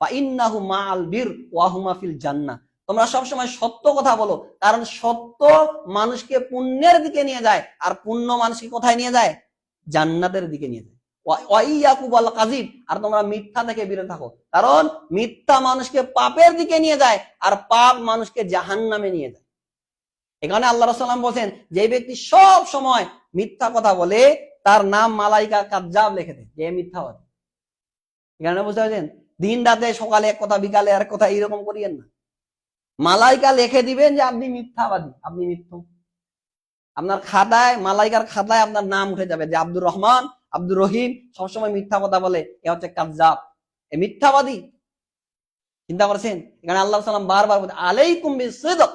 ফা ইন্নাহু মাআল বির ওয়া হুমা ফিল জান্নাহ, তোমরা সব সময় সত্য কথা বলো, কারণ সত্য মানুষকে পুণ্যের দিকে নিয়ে যায়, আর পুণ্য মানুষকে কোথায় নিয়ে যায়? জান্নাতের দিকে নিয়ে যায়। ওয়া ইয়াকু ওয়াল কাযিব, আর তোমরা মিথ্যা থেকে বিরত থাকো, কারণ মিথ্যা মানুষকে পাপের দিকে নিয়ে যায় আর পাপ মানুষকে জাহান্নামে নিয়ে যায়। এখানে আল্লাহ রাসূল সাল্লাল্লাহু আলাইহি ওয়াসাল্লাম বলেন যে ব্যক্তি সব সময় মিথ্যা কথা বলে তার নাম মালাইকা কাজ্জাব লিখে দেয়, যে মিথ্যাবাদী। এখানে বুঝতে পারছেন? দিন রাতে সকালে এক কথা বিকালে আর কথা এইরকম করিয়েন না। মালাইকা লিখে দিবেন যে আপনি মিথ্যাবাদী, আপনি মিথ্যু। আপনার খাতায়, মালাইকার খাতায় আপনার নাম উঠে যাবে যে আব্দুর রহমান, আব্দুর রহিম সবসময় মিথ্যা কথা বলে, এ হচ্ছে কাজ্জাব, এ মিথ্যাবাদী। চিন্তা করেছেন? এখানে আল্লাহ সাল্লাম বারবার বলছে আলাইকুম বিসিদক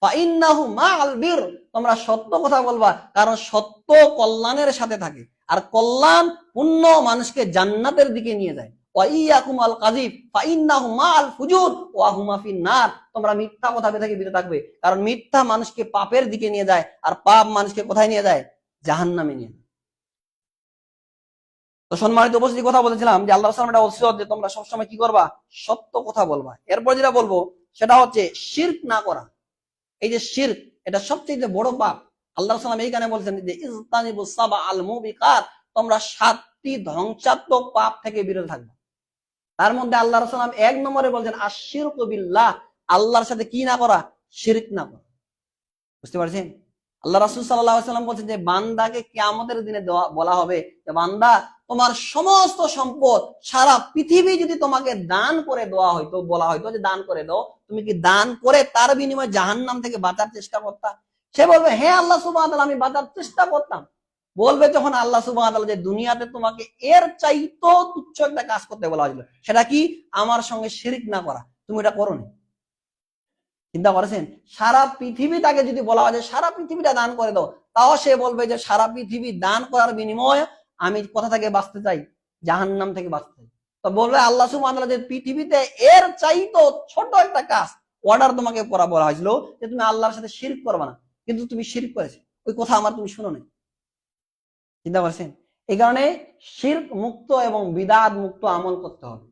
ফা ইন্নাহু মাআল বির, তোমরা সত্য কথা বলবা, কারণ সত্য কল্যাণের সাথে থাকে, আর কল্যাণ পুণ্য মানুষকে জান্নাতের দিকে নিয়ে যায়। ওয়া ইয়াকুম আল কাযিব ফা ইন্নাহু মাআল ফুজুর ওয়া হুমা ফিন নার, তোমরা মিথ্যা কথা থেকে বিরত থাকবে, কারণ মিথ্যা মানুষকে পাপের দিকে নিয়ে যায়, আর পাপ মানুষকে কোথায় নিয়ে যায়? জাহান্নামে নিয়ে যায়। তো সম্মানিত উপস্থিতি, কথা বলেছিলাম যে আল্লাহ সাল্লাল্লাহু আলাইহি ওয়াসাল্লাম এটা ওসিয়ত যে তোমরা সবসময় কি করবা? সত্য কথা বলবা। এরপর যেটা বলবো সেটা হচ্ছে শিরক না করা। এই যে শিরক, এটা সবচেয়ে বড় পাপ। আল্লাহ সাল্লাম এইখানে বলছেন যে ইজতানিবুস সাবা আল মুবিকাত, তোমরা 7টি ধ্বংসাত্মক পাপ থেকে বিরত থাকবে। তার মধ্যে আল্লাহ রাসূল সাল্লাম 1 নম্বরে বলছেন আশিরকু বিল্লাহ, আল্লাহর সাথে কি না করা? শিরক না করা। বুঝতে পারছেন? আল্লাহ রাসূল সাল্লাল্লাহু আলাইহি ওয়াসাল্লাম বলছেন যে বান্দাকে কিয়ামতের দিনে বলা হবে যে বান্দা তোমার সমস্ত সম্পদ সারা পৃথিবী যদি তোমাকে দান করে দেওয়া হয়তো, বলা হয়তো যে দান করে দাও, তুমি কি দান করে তার বিনিময়ে জাহান্নাম থেকে বাঁচার চেষ্টা করতা? সে বলবে হ্যাঁ আল্লাহ সুবহানাহু ওয়া তাআলা আমি বাঁচার চেষ্টা করতাম। বলবে যখন আল্লাহ সুবহানাহু ওয়া তাআলা যে দুনিয়াতে তোমাকে এর চাইতেও তুচ্ছ একটা কাজ করতে বলা হয়েছিল, সেটা কি? আমার সঙ্গে শিরক না করা, তুমি এটা করোনি। চিন্তা করেছেন? সারা পৃথিবী তাকে যদি বলা হয় যে সারা পৃথিবীটা দান করে দাও, তাও সে বলবে যে সারা পৃথিবী দান করার বিনিময়ে আমি কোথা থেকে বাঁচতে চাই? জাহান্নাম থেকে বাঁচতে চাই। তো বলবে আল্লাহ সুবহানাহু ওয়া তাআলা যে পৃথিবীতে এর চাইতো ছোট একটা কাজ অর্ডার তোমাকে করা বলা হয়েছিল যে তুমি আল্লাহর সাথে শিরক করবে না, কিন্তু তুমি শিরক করেছো। ওই কথা আমার তুমি শুনো না। চিন্তা করছেন? এই কারণে শিরক মুক্ত এবং বিদআত মুক্ত আমল করতে হবে।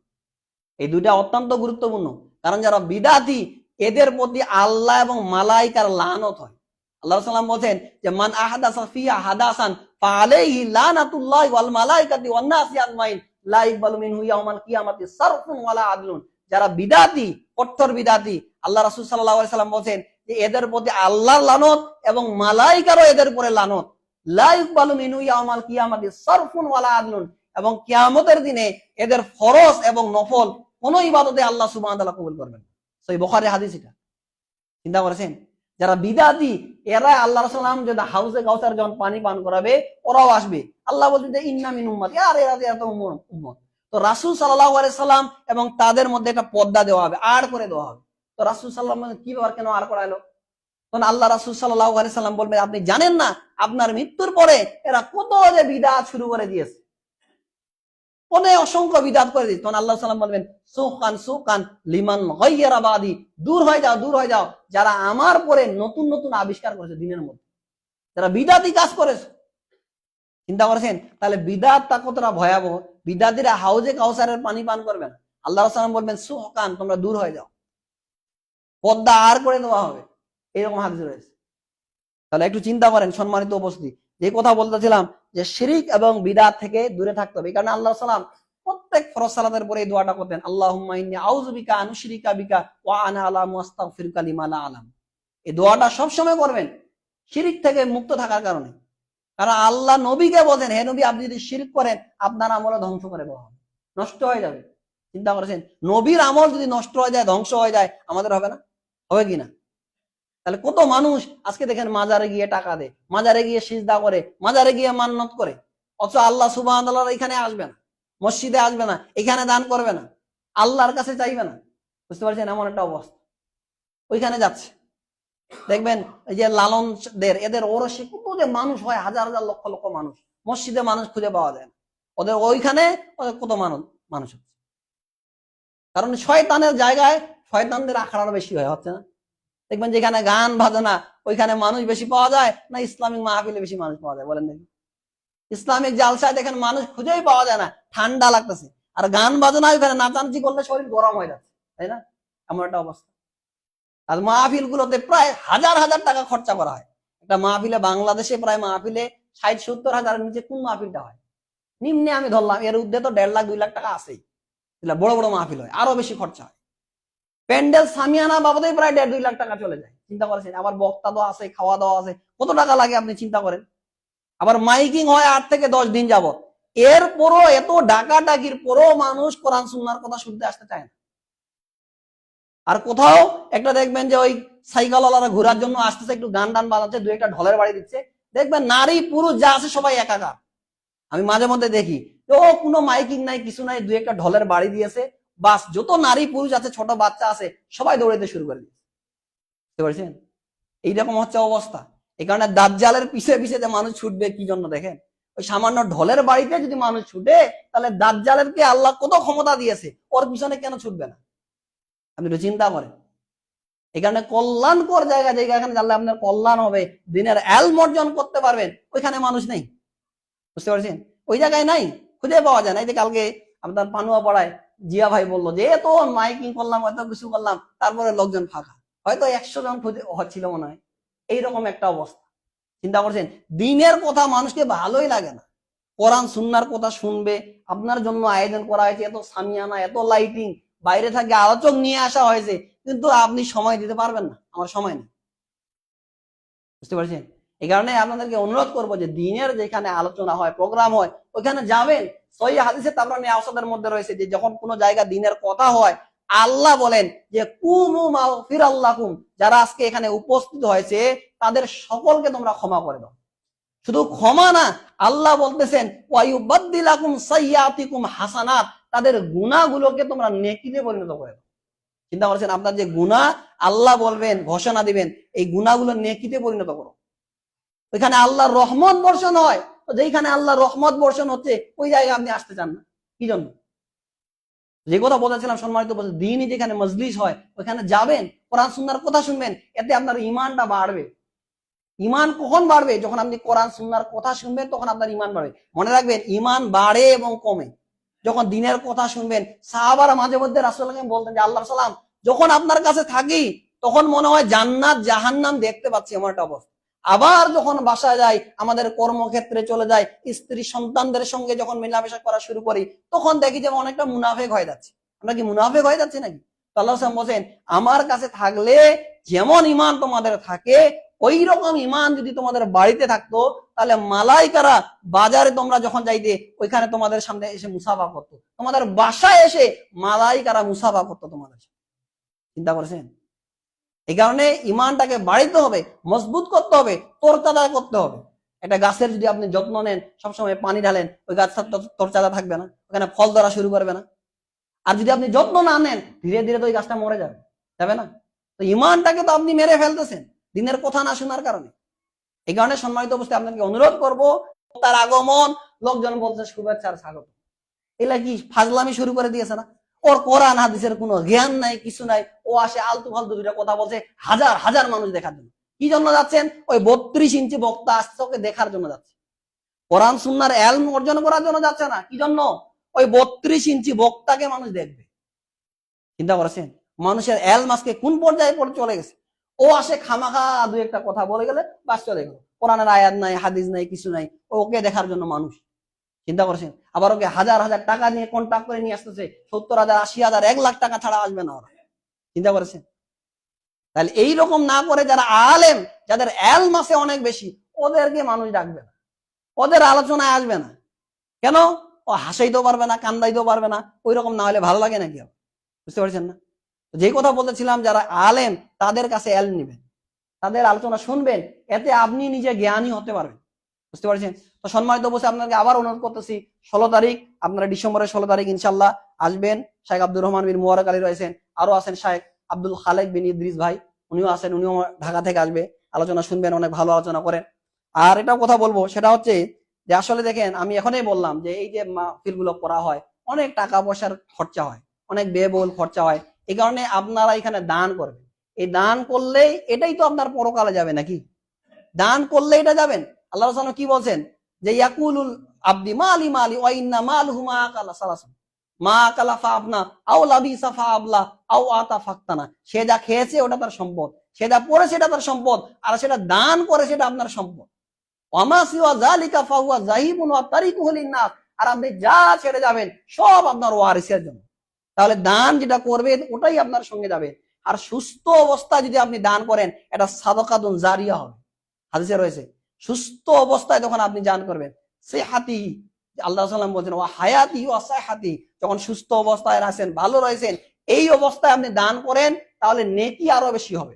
এই দুইটা অত্যন্ত গুরুত্বপূর্ণ। কারণ যারা বিদআতি এদের প্রতি আল্লাহ এবং মালাইকার লানত হয়। আল্লাহ সাল্লাম বলছেন যে মান আহাদাসা ফিহা হাদাসান ফাআলাইহি লানাতুল্লাহি ওয়াল মালাইকাতি ওয়ান নাসি আজমাইন লা ইকবালু মিনহু ইয়াউমাল কিয়ামাতি সারফুন ওয়ালা আদলুন। যারা বিদআতি, কট্টর বিদআতি, আল্লাহ রাসূল সাল্লাল্লাহু আলাইহি সাল্লাম বলছেন যে এদের প্রতি আল্লাহর লানত এবং মালাইকারও এদের উপরে লানত। লা ইকবালু মিনহু ইয়াউমাল কিয়ামাতি সারফুন ওয়ালা আদলুন। এবং কিয়ামতের দিনে এদের ফরজ এবং নফল কোন ইবাদতে আল্লাহ সুবহানাহু ওয়া তাআলা কবুল করবেন না। সহিহ বুখারী হাদিস এটা। চিন্তা করেছেন? যারা বিদআতি এরা আল্লাহ রাসূল সাল্লাল্লাহু আলাইহি ওয়াসাল্লাম হাউজে কাউসার যখন পানি পান করাবে ওরাও আসবে। আল্লাহ বলছেন যে ইন্না মিন উম্মতি, আর এরা এত উম্মত। তো রাসূল সাল্লাল্লাহু আলাইহি সাল্লাম এবং তাদের মধ্যে একটা পর্দা দেওয়া হবে, আড় করে দেওয়া হবে। তো রাসূল সাল্লাল্লাহু আলাইহি সাল্লাম কি ব্যাপার, কেন আড় করাইলো? তখন আল্লাহ রাসূল সাল্লাল্লাহু আলাইহি সাল্লাম বলবেন আপনি জানেন না আপনার মৃত্যুর পরে এরা কত যে বিদআত শুরু করে দিয়েছে, অনেক অসংখ্য বিদআত করে দিয়েছে। তখন আল্লাহ সাল্লাম বলবেন সুকান সুকান লিমান গায়্যারা বাদি, দূর হয়ে যাও, দূর হয়ে যাও যারা আমার পরে নতুন নতুন আবিষ্কার করেছে দিনের মধ্যে, যারা বিদআতি কাজ করেছে। চিন্তা করেছেন? তাহলে বিদআতটা কতটা ভয়াবহ। বিদআতিরা হাউজে কাউসারের পানি পান করবে না। আল্লাহ সাল্লাম বলবেন সুকান, তোমরা দূর হয়ে যাও, পর্দা আর করে দেওয়া হবে। এরকম হাদিস রয়েছে। তাহলে একটু চিন্তা করেন সম্মানিত উপস্থিতি, যে কথা বলতেছিলাম যে শিরক এবং বিদআত থেকে দূরে থাকতে হবে। এই কারণে আল্লাহ সাল্লাম প্রত্যেক ফরজ সালাতের পরে এই দোয়াটা করতেন, আল্লাহুম্মা ইন্নী আউযু বিকা আন উশরিকা বিকা ওয়া আনা আ'লামু ওয়াস্তাগফিরুকা লিমা লা আ'লাম। এই দোয়াটা সব সময় করবেন শিরক থেকে মুক্ত থাকার কারণে। কারণ আল্লাহ নবীকে বলেন, হে নবী আপনি যদি শিরক করেন আপনার আমল ধ্বংস করে দেওয়া হবে, নষ্ট হয়ে যাবে। চিন্তা করেছেন? নবীর আমল যদি নষ্ট হয়ে যায়, ধ্বংস হয়ে যায়, আমাদের হবে না? হবে কিনা? তাহলে কত মানুষ আজকে দেখেন মাজারে গিয়ে টাকা দেয়, মাজারে গিয়ে সিজদা করে, মাজারে গিয়ে মান্নত করে, অথচ আল্লাহ সুবহানাহু ওয়া তাআলা এখানে আসবে না, মসজিদে আসবে না, এখানে দান করবে না, আল্লাহর কাছে চাইবে না। বুঝতে পারছেন? এমন একটা অবস্থা। ওইখানে যাচ্ছে দেখবেন এই যে লালনদের এদের ওরসে কত যে মানুষ হয়, হাজার হাজার লক্ষ লক্ষ মানুষ, মসজিদে মানুষ খুঁজে পাওয়া যায় না, ওদের ওইখানে কত মানুষ হচ্ছে। কারণ শয়তানের জায়গায় শয়তানদের আখড়া বেশি হচ্ছে না? দেখবেন যেখানে গান বাজনা ওইখানে মানুষ বেশি পাওয়া যায় না ইসলামিক মাহফিলে বেশি মানুষ পাওয়া যায়? বলেন দেখি। ইসলামিক জালসায় দেখেন মানুষ খুঁজেই পাওয়া যায় না, ঠান্ডা লাগতেছে, আর গান বাজনা ওইখানে নাচানাচি করলে শরীর গরম হয়ে যাচ্ছে, তাই না? এমন একটা অবস্থা। আর মাহফিল গুলোতে প্রায় হাজার হাজার টাকা খরচা করা হয়। একটা মাহফিলে বাংলাদেশে প্রায় মাহফিলে 60-70 হাজারের নিচে কোন মাহফিলটা হয়? নিম্নে আমি ধরলাম, এর উদ্দেশ্য তো 1.5 লাখ 2 লাখ টাকা আছেই। বড় বড় মাহফিল হয় আরো বেশি খরচা হয়, প্যান্ডেল সামিয়ানা বাবদই প্রায় 1.5-2 লাখ টাকা চলে যায়। চিন্তা করেছেন? আবার বক্তা তো আছে, খাওয়া দাওয়া আছে, কত টাকা লাগে আপনি চিন্তা করেন। আবার মাইকিং হয় 8 থেকে 10 দিন যাবত, এরপরও এত ডাকাডাকির পরও মানুষ কোরআন সুন্নাহর কথা শুনতে আসতে চায় না। আর কোথাও একটা দেখবেন যে ওই সাইকেলওয়ালারা ঘোরার জন্য আসতেছে, একটু গান টান বাজাচ্ছে, 2-1টা ঢোলের বাড়ি দিচ্ছে, দেখবেন নারী পুরুষ যা আছে সবাই একাকার। আমি মাঝে মধ্যে দেখি ও কোনো মাইকিং নাই, কিছু নাই, 2-1টা ঢোলের বাড়ি দিয়েছে, বাস যত নারী পুরুষ আছে, ছোট বাচ্চা আছে, সবাই দৌড়াইতে শুরু করে দিয়েছে। বুঝতে পারছেন? এইরকম হচ্ছে অবস্থা। এই কারণে দাজ্জালের পিছে পিছে যে মানুষ ছুটবে কি জন্য দেখেন? ওই সামান্য ঢোলের বাড়িতে যদি মানুষ ছুটে, তাহলে দাজ্জালের কে আল্লাহ কত ক্ষমতা দিয়েছে, ওর পিছনে কেন ছুটবে না? আপনি একটু চিন্তা করেন। এই কারণে কল্যাণকর জায়গা, যেখানে জানলে আপনার কল্যাণ হবে, দিনের এলম অর্জন করতে পারবেন, ওইখানে মানুষ নেই। বুঝতে পারছেন? ওই জায়গায় নাই, খুঁজে পাওয়া যায় না। এই যে কালকে আপনার পানুয়া পাড়ায় জিয়া ভাই বললো যে এত মাইকিং করলাম, এত কিছু করলাম, তারপরে লোকজন ফাঁকা, হয়তো 100 জন খুঁজে হচ্ছিল মনে হয়। এইরকম একটা অবস্থা। চিন্তা করছেন? দিনের কথা মানুষকে ভালোই লাগে না, কোরআন সুন্নাহর কথা শুনবে, আপনার জন্য আয়োজন করা হয়েছে, এত সামিয়ানা, এত লাইটিং, বাইরে থেকে আলোচক নিয়ে আসা হয়েছে, কিন্তু আপনি সময় দিতে পারবেন না, আমার সময় নেই। বুঝতে পারছেন? এই কারণে আপনাদেরকে অনুরোধ করবো যে দিনের যেখানে আলোচনা হয়, প্রোগ্রাম হয়, ওইখানে যাবেন। সহিহ হাদিসে তাবরানী আওসাদের মধ্যে রয়েছে যে যখন কোনো জায়গা দিনের কথা হয়, আল্লাহ বলেন যে কুমু মাগফিরাল্লাকুম, যারা আজকে এখানে উপস্থিত হয়েছে তাদের সকলকে তোমরা ক্ষমা করে দাও। শুধু ক্ষমা না, আল্লাহ বলতেছেন ওয়ায়ুবাদদিলাকুম সাইয়্যাতিকুম হাসানাত, তাদের গুনাহগুলোকে তোমরা নেকিতে পরিণত করে দাও। চিন্তা করছেন, আপনার যে গুনাহ আল্লাহ বলবেন, ঘোষণা দিবেন, এই গুনাহগুলো নেকিতে পরিণত করো। ওইখানে আল্লাহর রহমত বর্ষণ হয়, তো যেখানে আল্লাহর রহমত বর্ষণ হচ্ছে ওই জায়গায় আপনি আসতে চান না, কি জন্য? যে কথা বলেছিলাম সম্মানিত বলছে, দিনই যেখানে মজলিস হয় ওইখানে যাবেন, কোরআন সুন্নাহর কথা শুনবেন, এতে আপনার ঈমানটা বাড়বে। ঈমান কখন বাড়বে? যখন আপনি কোরআন সুন্নাহর কথা শুনবেন, তখন আপনার ঈমান বাড়বে। মনে রাখবেন, ঈমান বাড়ে এবং কমে যখন দিনের কথা শুনবেন। সাহাবারা মাঝে মধ্যে রাসূলুল্লাহকে বলতেন যে আল্লাহর সালাম, যখন আপনার কাছে থাকি তখন মনে হয় জান্নাত জাহান্নাম দেখতে পাচ্ছি, এমন একটা অবস্থা। আবার যখন বাসায় যাই, আমাদের কর্মক্ষেত্রে চলে যায়, স্ত্রী সন্তানদের সঙ্গে যখন মেলামেশা করা শুরু করি, তখন দেখি যে অনেকটা মুনাফেক হয়ে যাচ্ছে। আমরা কি মুনাফেক হয়ে যাচ্ছি নাকি? তো আল্লাহ সাল্লাম বলেন, আমার কাছে থাকলে যেমন ঈমান তোমাদের থাকে, ওই রকম ঈমান যদি তোমাদের বাড়িতে থাকতো, তাহলে মালাইকারা বাজারে তোমরা যখন যাইতে ওইখানে তোমাদের সামনে এসে মুসাফা করতো, তোমাদের বাসায় এসে মালাইকারা মুসাফা করতো তোমাদের সাথে। চিন্তা করেছেন? এই কারণে ঈমানটাকে বাড়াইতে হবে, মজবুত করতে হবে, তরতাজা করতে হবে। একটা গাছের যদি আপনি যত্ন নেন, সবসময় পানি ঢালেন, ওই গাছ তরতাজা থাকবে না, ওখানে ফল ধরা শুরু করবে না। আর যদি আপনি যত্ন না নেন, ধীরে ধীরে তো ওই গাছটা মরে যাবে, যাবে না? তো ঈমানটাকে তো আপনি মেরে ফেলতেছেন দিনের কথা না শোনার কারণে। এই কারণে সম্মানিত অবস্থায় আপনাকে অনুরোধ করব, তার আগমন, লোকজন বলছে শুভেচ্ছার স্বাগত, এগুলা কি ফাজলামি শুরু করে দিয়েছে না? ওর কোরআন হাদিসের কোনো জ্ঞান নাই, কিছু নাই, ও আসে আলতু ফালতু দুইটা কথা বলছে, হাজার হাজার মানুষ দেখার জন্য। কি জন্য যাচ্ছেন? ওই 32 ইঞ্চি বক্তা আসছে, ওকে দেখার জন্য যাচ্ছে। কোরআন সুন্নাহর ইলম অর্জন করার জন্য যাচ্ছে না। কি জন্য? ওই 32 ইঞ্চি বক্তাকে মানুষ দেখবে। চিন্তা করেছেন মানুষের ইলম আজকে কোন পর্যায়ে চলে গেছে? ও আসে খামাখা দুই একটা কথা বলে গেলে বাস চলে গেল, কোরআনের আয়াত নাই, হাদিস নাই, কিছু নাই, ওকে দেখার জন্য মানুষ। চিন্তা করেছেন? আবার ওকে হাজার হাজার টাকা নিয়ে কন্ট্যাক্ট করে নিয়ে আসতেছে, 70,000, 80,000, 1 লাখ টাকা ছাড়া আসবে না ওরা। চিন্তা করেছেন? তাহলে এইরকম না করে যারা আলেম, যাদের ইলম আছে অনেক বেশি, ওদেরকে মানুষ ডাকবে না, ওদের আলোচনায় আসবে না। কেন? ও হাসাইতেও পারবে না, কান্দাইতেও পারবে না। ওই রকম না হলে ভালো লাগে নাকি? বুঝতে পারছেন না? যে কথা বলতেছিলাম, যারা আলেম তাদের কাছে ইলম নেবেন, তাদের আলোচনা শুনবেন, এতে আপনি নিজে জ্ঞানী হতে পারবেন। বুঝতে পারছেন? তো সম্মানিত বসে আপনাকে আবার অনুরোধ করতেছি, 16 তারিখ, আপনারা ডিসেম্বরের 16 তারিখ ইনশাল্লাহ আসবেন। শেখ আব্দুর রহমান বিন মুবারক আলী রয়েছেন, আরো আছেন শেখ আব্দুল খালেক বিন ইদ্রিস ভাই, উনিও আছেন, উনিও ঢাকা থেকে আসবে, আলোচনা শুনবেন, অনেক ভালো আলোচনা করেন। আর এটা কথা বলবো, সেটা হচ্ছে যে আসলে দেখেন, আমি এখনই বললাম যে এই যে মাহফিল গুলো করা হয়, অনেক টাকা পয়সার খরচা হয়, অনেক ব্যয়বহুল খরচা হয়। এই কারণে আপনারা এখানে দান করবেন। এই দান করলে এটাই তো আপনার পরকালে যাবে নাকি? দান করলে এটা যাবেন। আল্লাহ রাসূল কি বলছেন? যে ইয়াকুলুল আব্দি মালি মালি ওয়া ইন্না মালহু মা আকালা সালাসুন, মা আকালা ফাবনা আও লাবিসা ফাবলা আও আতা ফাক্তানা। সে যা খেয়েছে ওটা তার সম্পদ, সে যা পড়েছে সেটা তার সম্পদ, আর সেটা দান করে সেটা আপনার সম্পদ। ওয়ামা সিওয়া যালিকা ফাহুয়া যাহিবুন ওয়া তারিকুহু লিন-নাস। আর আপনি যা ছেড়ে যাবেন সব আপনার ওয়ারিসের জন্য। তাহলে দান যেটা করবেন ওটাই আপনার সঙ্গে যাবে। আর সুস্থ অবস্থায় যদি আপনি দান করেন, এটা সাদাকাতুন জারিয়া হবে। হাদিসে রয়েছে, সুস্থ অবস্থায় যখন আপনি দান করবেন, সে হাতি, আল্লাহ সাল্লাম বলছেন ওয়া হায়াতি ওয়া সাহাতি, যখন সুস্থ অবস্থায় আছেন, ভালো রয়েছেন, এই অবস্থায় আপনি দান করেন, তাহলে নেকি আরো বেশি হবে।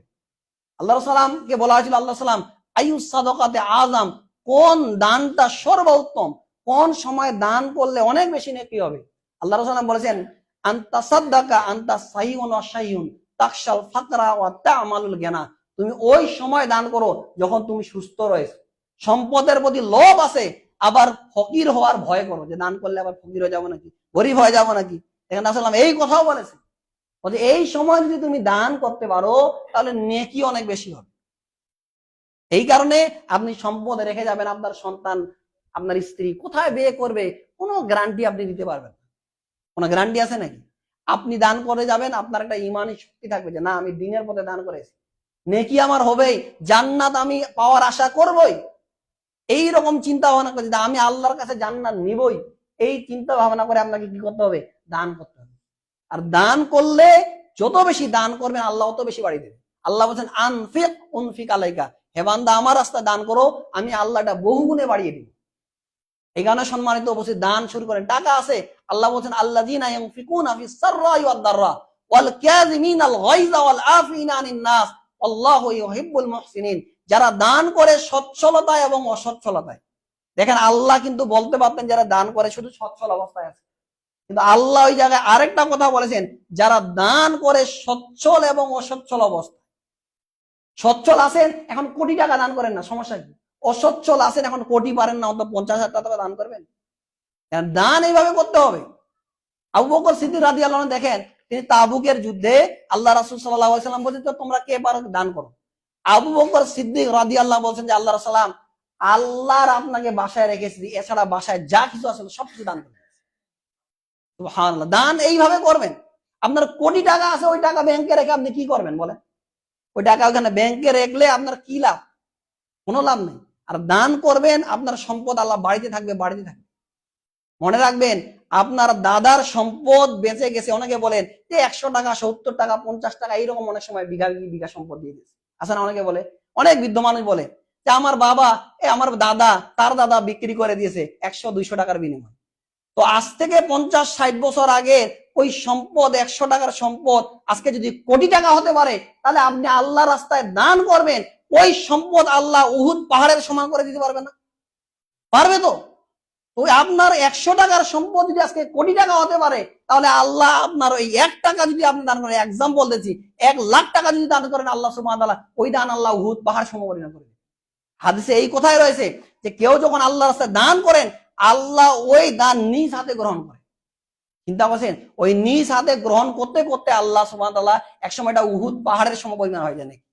আল্লাহ সাল্লামকে বলা হয়েছিল, আল্লাহ সাল্লাম আইয়ুস সাদাকাতে আযম, কোন দানটা সর্বোত্তম, কোন সময় দান করলে অনেক বেশি নেকি হবে? আল্লাহ সাল্লাম বলেছেন, আনতা সাদ্দাকা আনতা সাইয়ুন ওয়া শাইয়ুন তাকশাল ফাকরা ওয়া তা'মালুল গিনা। তুমি ওই সময় দান করো যখন তুমি সুস্থ রয়েছো, সম্পদের প্রতি লোভ আছে, আবার ফকির হওয়ার ভয় করো, যে দান করলে আবার ফকির হয়ে যাবো নাকি, গরিব হয়ে যাবো নাকি। এখানে রাসূলুল্লাহ এই কথাও বলেছে, এই সময় যদি তুমি দান করতে পারো তাহলে নেকি অনেক বেশি হবে। এই কারণে আপনি সম্পদ রেখে যাবেন, আপনার সন্তান, আপনার স্ত্রী কোথায় বিয়ে করবে, কোনো গ্যারান্টি আপনি দিতে পারবেন না। কোনো গ্যারান্টি আছে নাকি? আপনি দান করে যাবেন, আপনার একটা ইমানি শক্তি থাকবে যে না, আমি দিনের পথে দান করেছি, নেকি আমার হবেই, জান্নাত আমি পাওয়ার আশা করবই। এই রকম চিন্তা ভাবনা করে, আমি আল্লাহর কাছে জান্নাত নিবই, এই চিন্তা ভাবনা করে আপনাকে কি করতে হবে? দান করতে হবে। আর দান করলে যত বেশি দান করবেন, আল্লাহ তত বেশি বাড়িয়ে দেবে। আল্লাহ বলছেন আনফিক উনফিক আলাইকা, হে বান্দা আমার রাস্তায় দান করো, আমি আল্লাহটা বহুগুণে বাড়িয়ে দিব। এই কারণে সম্মানিত উপস্থিত, দান শুরু করেন। টাকা আছে, আল্লাহ বলছেন আল্লাযীনা ইউনফিকুনা ফিস সাররাই ওয়াদ দাররা ওয়াল কাযিমিনাল গায়যা ওয়াল আফিনা আনিন নাস আল্লাহু ইউহিব্বুল মুহসিনিন। যারা দান করে সচ্ছলতায় এবং অসচ্ছলতায়। দেখেন, আল্লাহ কিন্তু বলতে পারতেন যারা দান করে শুধু সচ্ছল অবস্থায় আছে, কিন্তু আল্লাহ ওই জায়গায় আরেকটা কথা বলেছেন, যারা দান করে সচ্ছল এবং অসচ্ছল অবস্থা। সচ্ছল আছেন, এখন কোটি টাকা দান করেন না, সমস্যা কি? অসচ্ছল আছেন, এখন কোটি পারেন না, অন্তত 50,000 টাকা দান করবেন। দান এইভাবে করতে হবে। আবু বকর সিদ্দিক রাদিয়াল্লাহু আনহু দেখেন, তিনি তাবুকের যুদ্ধে আল্লাহ রাসূল সাল্লাল্লাহু আলাইহি ওয়াসাল্লাম বলছেন, তোমরা কে পারো দান করো। আবু বকর সিদ্দিক রাদিয়াল্লাহু বলছেন যে আল্লাহ রাসূল, আল্লাহর আপনাকে বাসায় রেখেছি, এছাড়া বাসায় যা কিছু আছে সবকিছু দান করবেন। সুবহানাল্লাহ। দান এইভাবে করবেন। আপনার কোটি টাকা আছে, ওই টাকা ব্যাংকে রেখে আপনি কি করবেন বলেন? ওই টাকা ওখানে ব্যাংকে রাখলে আপনার কি লাভ? কোনো লাভ নেই। আর দান করবেন, আপনার সম্পদ আল্লাহ বাড়িতে থাকবে, বাড়িতে থাকবে। মনে রাখবেন, আপনার দাদার সম্পদ বেঁচে গেছে। অনেকে বলেন যে 100 টাকা, 70 টাকা, 50 টাকা এইরকম অনেক সময় বিঘা বিঘা সম্পদ দিয়ে দিয়েছে। আছে না? অনেকে বলে, অনেক বৃদ্ধ মানুষ বলে যে আমার বাবা, আমার দাদা, তার দাদা বিক্রি করে দিয়েছে 100-200 টাকার বিনিময়ে। তো আজ থেকে 50-60 বছর আগে ওই সম্পদ, 100 টাকার সম্পদ আজকে যদি কোটি টাকা হতে পারে, তাহলে আপনি আল্লাহ রাস্তায় দান করবেন, ওই সম্পদ আল্লাহ উহুদ পাহাড়ের সমান করে দিতে পারবে না? পারবে তো? তো আপনার 100 টাকার সম্পদ যদি আজকে কোটি টাকা হতে পারে, তাহলে আল্লাহ আপনার ওই 1 টাকা যদি আপনি দান করেন, এক্সাম্পল দিচ্ছি, 1 লাখ টাকা যদি দান করেন, আল্লাহ সুবহানাহু ওয়া তাআলা ওই দান আল্লাহ উহুদ পাহাড় সমপরিমাণ করে। হাদিসে এই কথাই রয়েছে যে কেউ যখন আল্লাহর রাস্তায় দান করেন, আল্লাহ ওই দান নিজ হাতে গ্রহণ করে। চিন্তা করছেন? ওই নিজ হাতে গ্রহণ করতে করতে আল্লাহ সুবহানাহু ওয়া তাআলা একসময় এটা উহুদ পাহাড়ের সমপরিমাণ হয়ে যায় নাকি।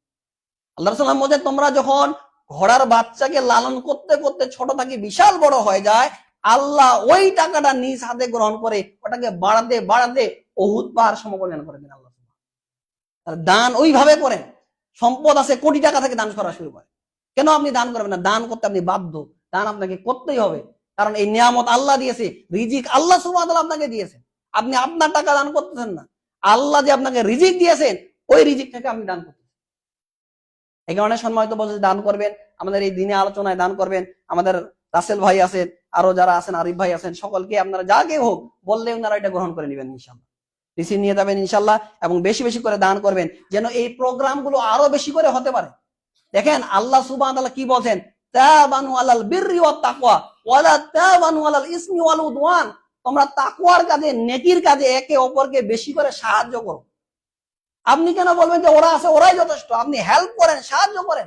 আল্লাহ রাসূল বলেন, তোমরা যখন ঘোড়ার বাচ্চাকে লালন করতে করতে ছোট থেকে বিশাল বড় হয়ে যায়, আল্লাহ ওই টাকাটা নিজ হাতে গ্রহণ করে ওটাকে বাড়াতে বাড়াতে উহুদ পাহাড় সমপরিমাণ করে দেন আল্লাহ। দান ওইভাবে করেন। সম্পদ আছে, কোটি টাকা থেকে দান করা শুরু করে। কেন আপনি দান করবেন না? দান করতে আপনি বাধ্য, দান আপনাকে করতেই হবে। কারণ এই নিয়ামত আল্লাহ দিয়েছে, রিজিক আল্লাহ সুবহানাহু ওয়া তাআলা আপনাকে দিয়েছেন। আপনি আপনার টাকা দান করতেছেন না, আল্লাহ যে আপনাকে রিজিক দিয়েছেন, ওই রিজিক থেকে আপনি দান করতেছেন। এই কারণে সম্মানিত বলছে দান করবেন, আমাদের এই দিনে আলোচনায় দান করবেন। আমাদের রাসেল ভাই আছেন, আরো যারা আছেন, আরিফ ভাই আছেন, সকলকে আপনারা যা কেউ হোক বললে ওনারা এটা গ্রহণ করে নেবেন ইনশাআল্লাহ, রিসিভ নিয়ে যাবেন ইনশাআল্লাহ। এবং বেশি বেশি করে দান করবেন, যেন এই প্রোগ্রাম গুলো আরো বেশি করে হতে পারে। দেখেন আল্লাহ সুবহানাহু ওয়া তাআলা কি বলছেন, তাবানু আলাল বিররি ওয়াত তাকওয়া ওয়ালা তাবানু আলাল ইসমি ওয়াল উদওয়ান। তোমরা তাকওয়ার কাজে, নেকির কাজে একে অপরকে বেশি করে সাহায্য করো। আপনি কেন বলবেন যে ওরা আছে, ওরাই যথেষ্ট? আপনি হেল্প করেন, সাহায্য করেন,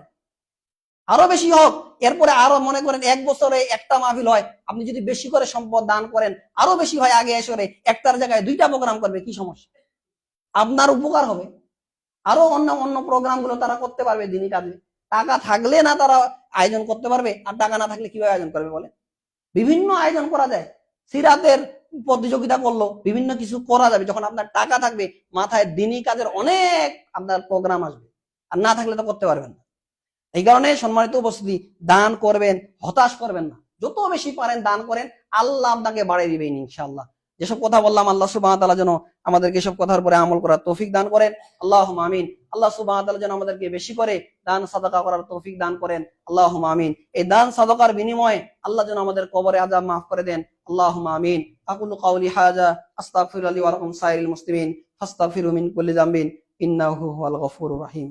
আরো বেশি হোক। এরপরে আরো মনে করেন 1 বছরে একটা মাহফিল হয়, আপনি যদি বেশি করে সম্পদ দান করেন, আরো বেশি হয়, আগে এসে একটার জায়গায় 2টা প্রোগ্রাম করবে, কি সমস্যা? আপনার উপকার হবে। আরো অন্য অন্য প্রোগ্রাম গুলো তারা করতে পারবে দিনই কাজে। টাকা থাকলে না তারা আয়োজন করতে পারবে, আর টাকা না থাকলে কিভাবে আয়োজন করবে বলে? বিভিন্ন আয়োজন করা যায়, সিরাতের প্রতিযোগিতা করলো, বিভিন্ন কিছু করা যাবে। যখন আপনার টাকা থাকবে, মাথায় দিনই কাজের অনেক আপনার প্রোগ্রাম আসবে, আর না থাকলে তো করতে পারবেন না। এই কারণে সম্মানিত উপস্থিতি, দান করবেন, হতাশ করবেন না, যত বেশি পারেন দান করেন, আল্লাহ আপনাকে বাড়িয়ে দিবেন ইনশাআল্লাহ। যেসব কথা বললাম, আল্লাহ সুবহানাহু ওয়া তাআলা যেন আমাদেরকে এসব কথার উপরে আমল করার তৌফিক দান করেন, আল্লাহুম্মা আমিন। আল্লাহ সুবহানাহু ওয়া তাআলা যেন আমাদেরকে বেশি করে দান সাদাকা করার তৌফিক দান করেন, আল্লাহুম্মা আমিন। এই দান সাদাকার বিনিময়ে আল্লাহ যেন আমাদের কবরে আযাব মাফ করে দেন, আল্লাহুম্মা আমিন। আকুলু কাওলি হাযা আস্তাগফিরু লি ওয়া লাকুম সাইরিল মুসলিমিন ফাস্তাগফিরু মিন কুল্লি যামবিন ইন্নাহু হুয়াল গফুরুর রহিম।